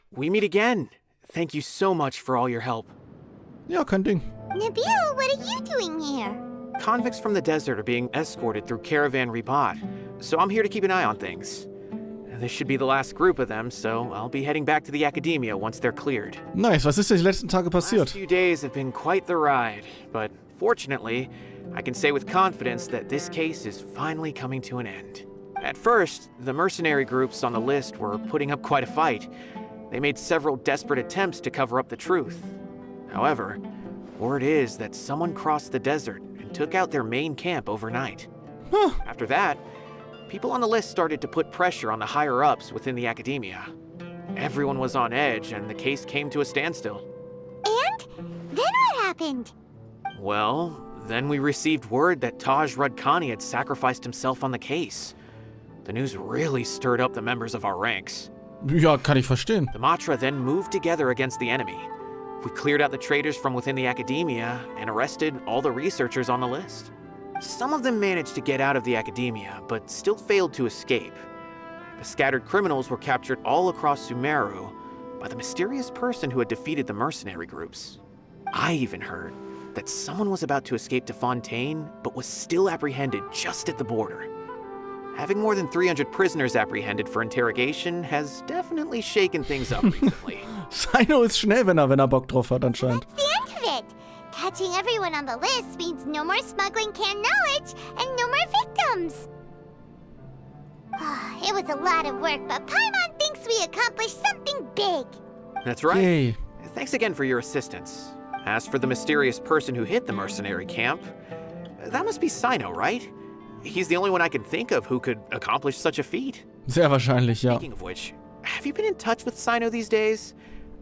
We meet again. Thank you so much for all your help. Ja, kein Ding. Nabil, what are you doing here? Convicts from the desert are being escorted through Caravan Rebot, so I'm here to keep an eye on things. This should be the last group of them, so I'll be heading back to the Akademie once they're cleared. Nice, was ist denn die letzten Tage passiert? The last few days have been quite the ride, but fortunately, I can say with confidence that this case is finally coming to an end. At first, the mercenary groups on the list were putting up quite a fight. They made several desperate attempts to cover up the truth. However, word is that someone crossed the desert and took out their main camp overnight. Huh. After that, people on the list started to put pressure on the higher-ups within the Akademia. Everyone was on edge, and the case came to a standstill. And? Then what happened? Well, then we received word that Taj Rudkani had sacrificed himself on the case. The news really stirred up the members of our ranks. Ja, kann ich verstehen. The Matra then moved together against the enemy. We cleared out the traitors from within the Akademia and arrested all the researchers on the list. Some of them managed to get out of the Akademia, but still failed to escape. The scattered criminals were captured all across Sumeru by the mysterious person who had defeated the mercenary groups. I even heard that someone was about to escape to Fontaine, but was still apprehended just at the border. Having more than 300 prisoners apprehended for interrogation has definitely shaken things up recently. Cyno ist schnell, wenn er Bock drauf hat, anscheinend. That's the end of it. Catching everyone on the list means no more smuggling canned knowledge and no more victims. It was a lot of work, but Paimon thinks we accomplished something big. That's right. Yay. Thanks again for your assistance. As for the mysterious person who hit the mercenary camp, that must be Cyno, right? He's the only one I can think of who could accomplish such a feat. Sehr wahrscheinlich, ja. Speaking of which, have you been in touch with Cyno these days?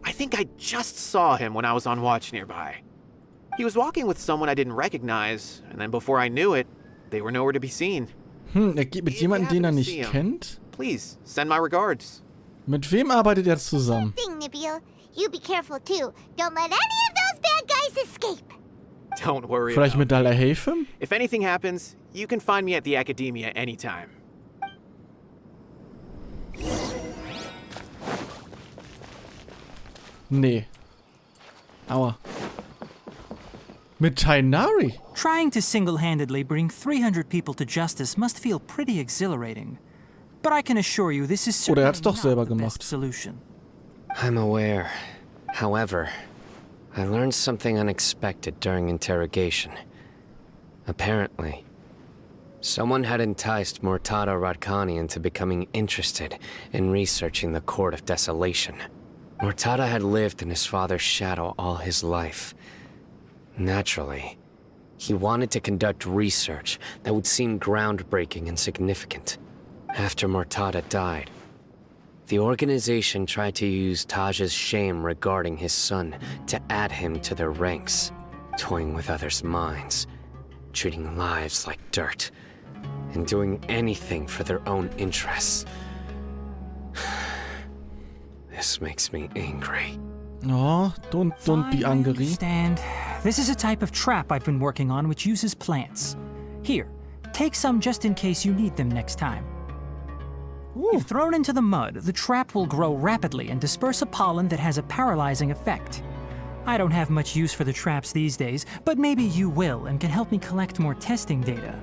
I think I just saw him when I was on watch nearby. He was walking with someone I didn't recognize, and then before I knew it, they were nowhere to be seen. Geht mit jemandem, den er nicht kennt? Please, send my regards. Mit wem arbeitet er zusammen? Thing, Nabil. You be careful too. Don't let any of those bad guys escape. Don't worry. Vielleicht mit Dalai helfen? If anything happens, you can find me at the Akademia anytime. Nee. Aua. Mit Tainari? Trying to single-handedly bring 300 people to justice must feel pretty exhilarating. But I can assure you this is certainly hat's doch not selber the gemacht. best solution. I'm aware. However, I learned something unexpected during interrogation. Apparently, someone had enticed Murtada Radkani into becoming interested in researching the Court of Desolation. Murtada had lived in his father's shadow all his life. Naturally, he wanted to conduct research that would seem groundbreaking and significant. After Murtada died, the organization tried to use Taj's shame regarding his son to add him to their ranks, toying with others' minds, treating lives like dirt, and doing anything for their own interests. This makes me angry. Oh, don't be angry. Understand. This is a type of trap I've been working on which uses plants. Here, take some just in case you need them next time. If thrown into the mud, the trap will grow rapidly and disperse a pollen that has a paralyzing effect. I don't have much use for the traps these days, but maybe you will and can help me collect more testing data.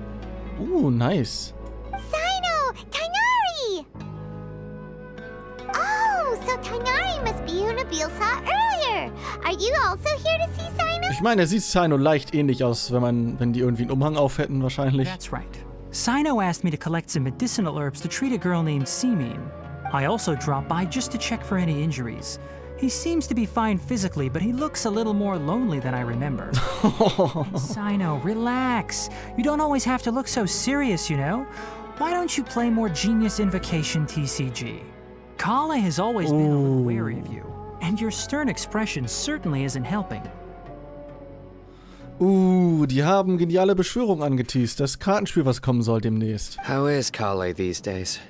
Ooh, nice. Cyno! Tighnari! Oh, so Tighnari must be who Nabil saw earlier. Are you also here to see Cyno? Ich meine, er sieht Cyno leicht ähnlich aus, wenn die irgendwie einen Umhang auf hätten, wahrscheinlich. That's right. Cyno asked me to collect some medicinal herbs to treat a girl named Simin. I also dropped by just to check for any injuries. He seems to be fine physically, but he looks a little more lonely than I remember. Cyno, relax. You don't always have to look so serious, you know? Why don't you play more Genius Invocation TCG? Kale has always been a little wary of you, and your stern expression certainly isn't helping. Die haben geniale Beschwörung angeteased. Das Kartenspiel, was kommen soll demnächst. How is Kale these days?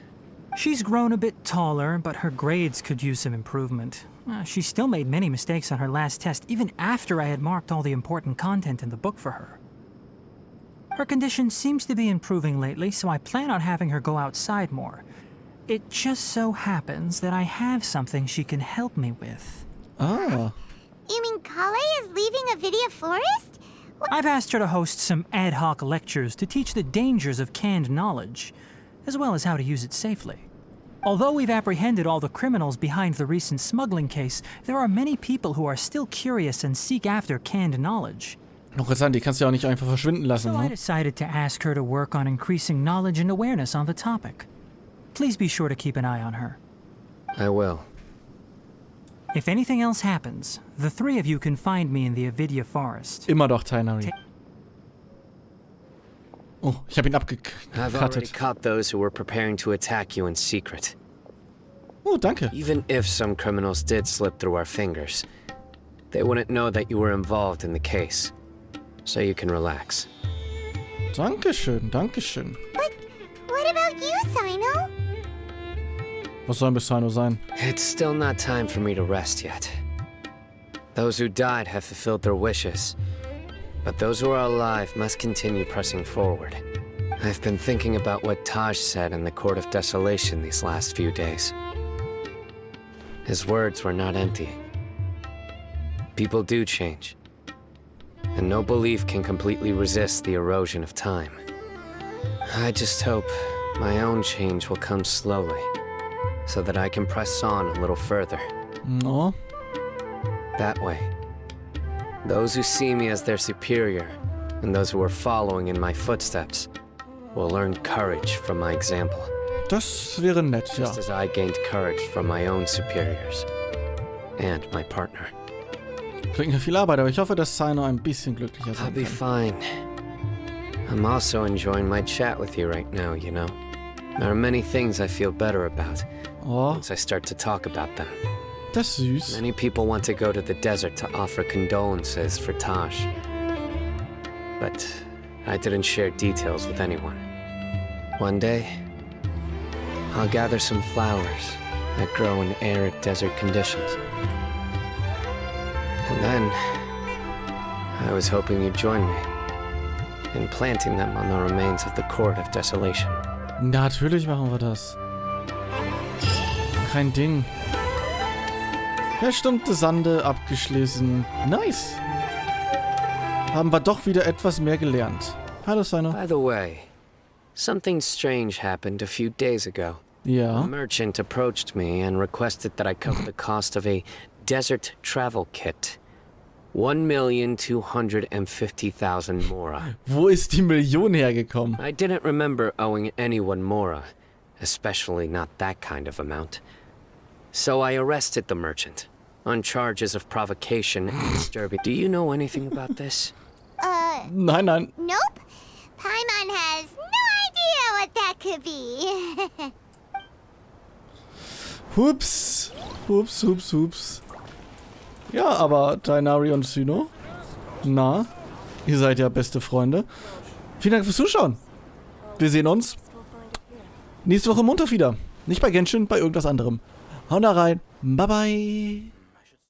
She's grown a bit taller, but her grades could use some improvement. She still made many mistakes on her last test, even after I had marked all the important content in the book for her. Her condition seems to be improving lately, so I plan on having her go outside more. It just so happens that I have something she can help me with. Ah. You mean Kale is leaving Avidia Forest? I've asked her to host some ad hoc lectures to teach the dangers of canned knowledge, as well as how to use it safely. Although we've apprehended all the criminals behind the recent smuggling case, there are many people who are still curious and seek after canned knowledge. Interessant, die kannst du ja auch nicht einfach verschwinden lassen, So ne? I decided to ask her to work on increasing knowledge and awareness on the topic. Please be sure to keep an eye on her. I will. If anything else happens, the three of you can find me in the Avidia Forest. Immer doch, Tighnari. Oh, ich hab ihn I've already caught those who were preparing to attack you in secret. Oh, danke. Even if some criminals did slip through our fingers, they wouldn't know that you were involved in the case. So you can relax. Dankeschön, dankeschön. But what about you, Cyno? Was soll mit Cyno sein? It's still not time for me to rest yet. Those who died have fulfilled their wishes, but those who are alive must continue pressing forward. I've been thinking about what Taj said in the Court of Desolation these last few days. His words were not empty. People do change, and no belief can completely resist the erosion of time. I just hope my own change will come slowly, so that I can press on a little further. No. That way, those who see me as their superior, and those who are following in my footsteps, will learn courage from my example. Das wäre nett, ja. Just as I gained courage from my own superiors, and my partner. Klingt ja viel Arbeit, aber ich hoffe, dass Cyno ein bisschen glücklicher sein I'll be kann. fine. I'm also enjoying my chat with you right now, you know. There are many things I feel better about once I start to talk about them. Das ist süß. Many people want to go to the desert to offer condolences for Taj. But I didn't share details with anyone. One day, I'll gather some flowers that grow in arid desert conditions. And then, I was hoping you'd join me in planting them on the remains of the Court of Desolation. Natürlich machen wir das. Kein Ding. Verstummte Sande abgeschlossen. Nice. Haben wir doch wieder etwas mehr gelernt. Hallo, Cyno. By the way, something strange happened a few days ago. Ja. A merchant approached me and requested that I cover the cost of a desert travel kit. 1,250,000 Mora. Wo ist die Million hergekommen? I didn't remember owing anyone Mora, especially not that kind of amount. So I arrested the merchant on charges of provocation and disturbing. Do you know anything about this? Nein, nein. Nope. Paimon has no idea what that could be. Hups. Hups, hups, hups. Ja, aber Tighnari und Cyno, na, ihr seid ja beste Freunde. Vielen Dank fürs Zuschauen. Wir sehen uns nächste Woche Montag wieder. Nicht bei Genshin, bei irgendwas anderem. Hauen da rein. Bye, bye.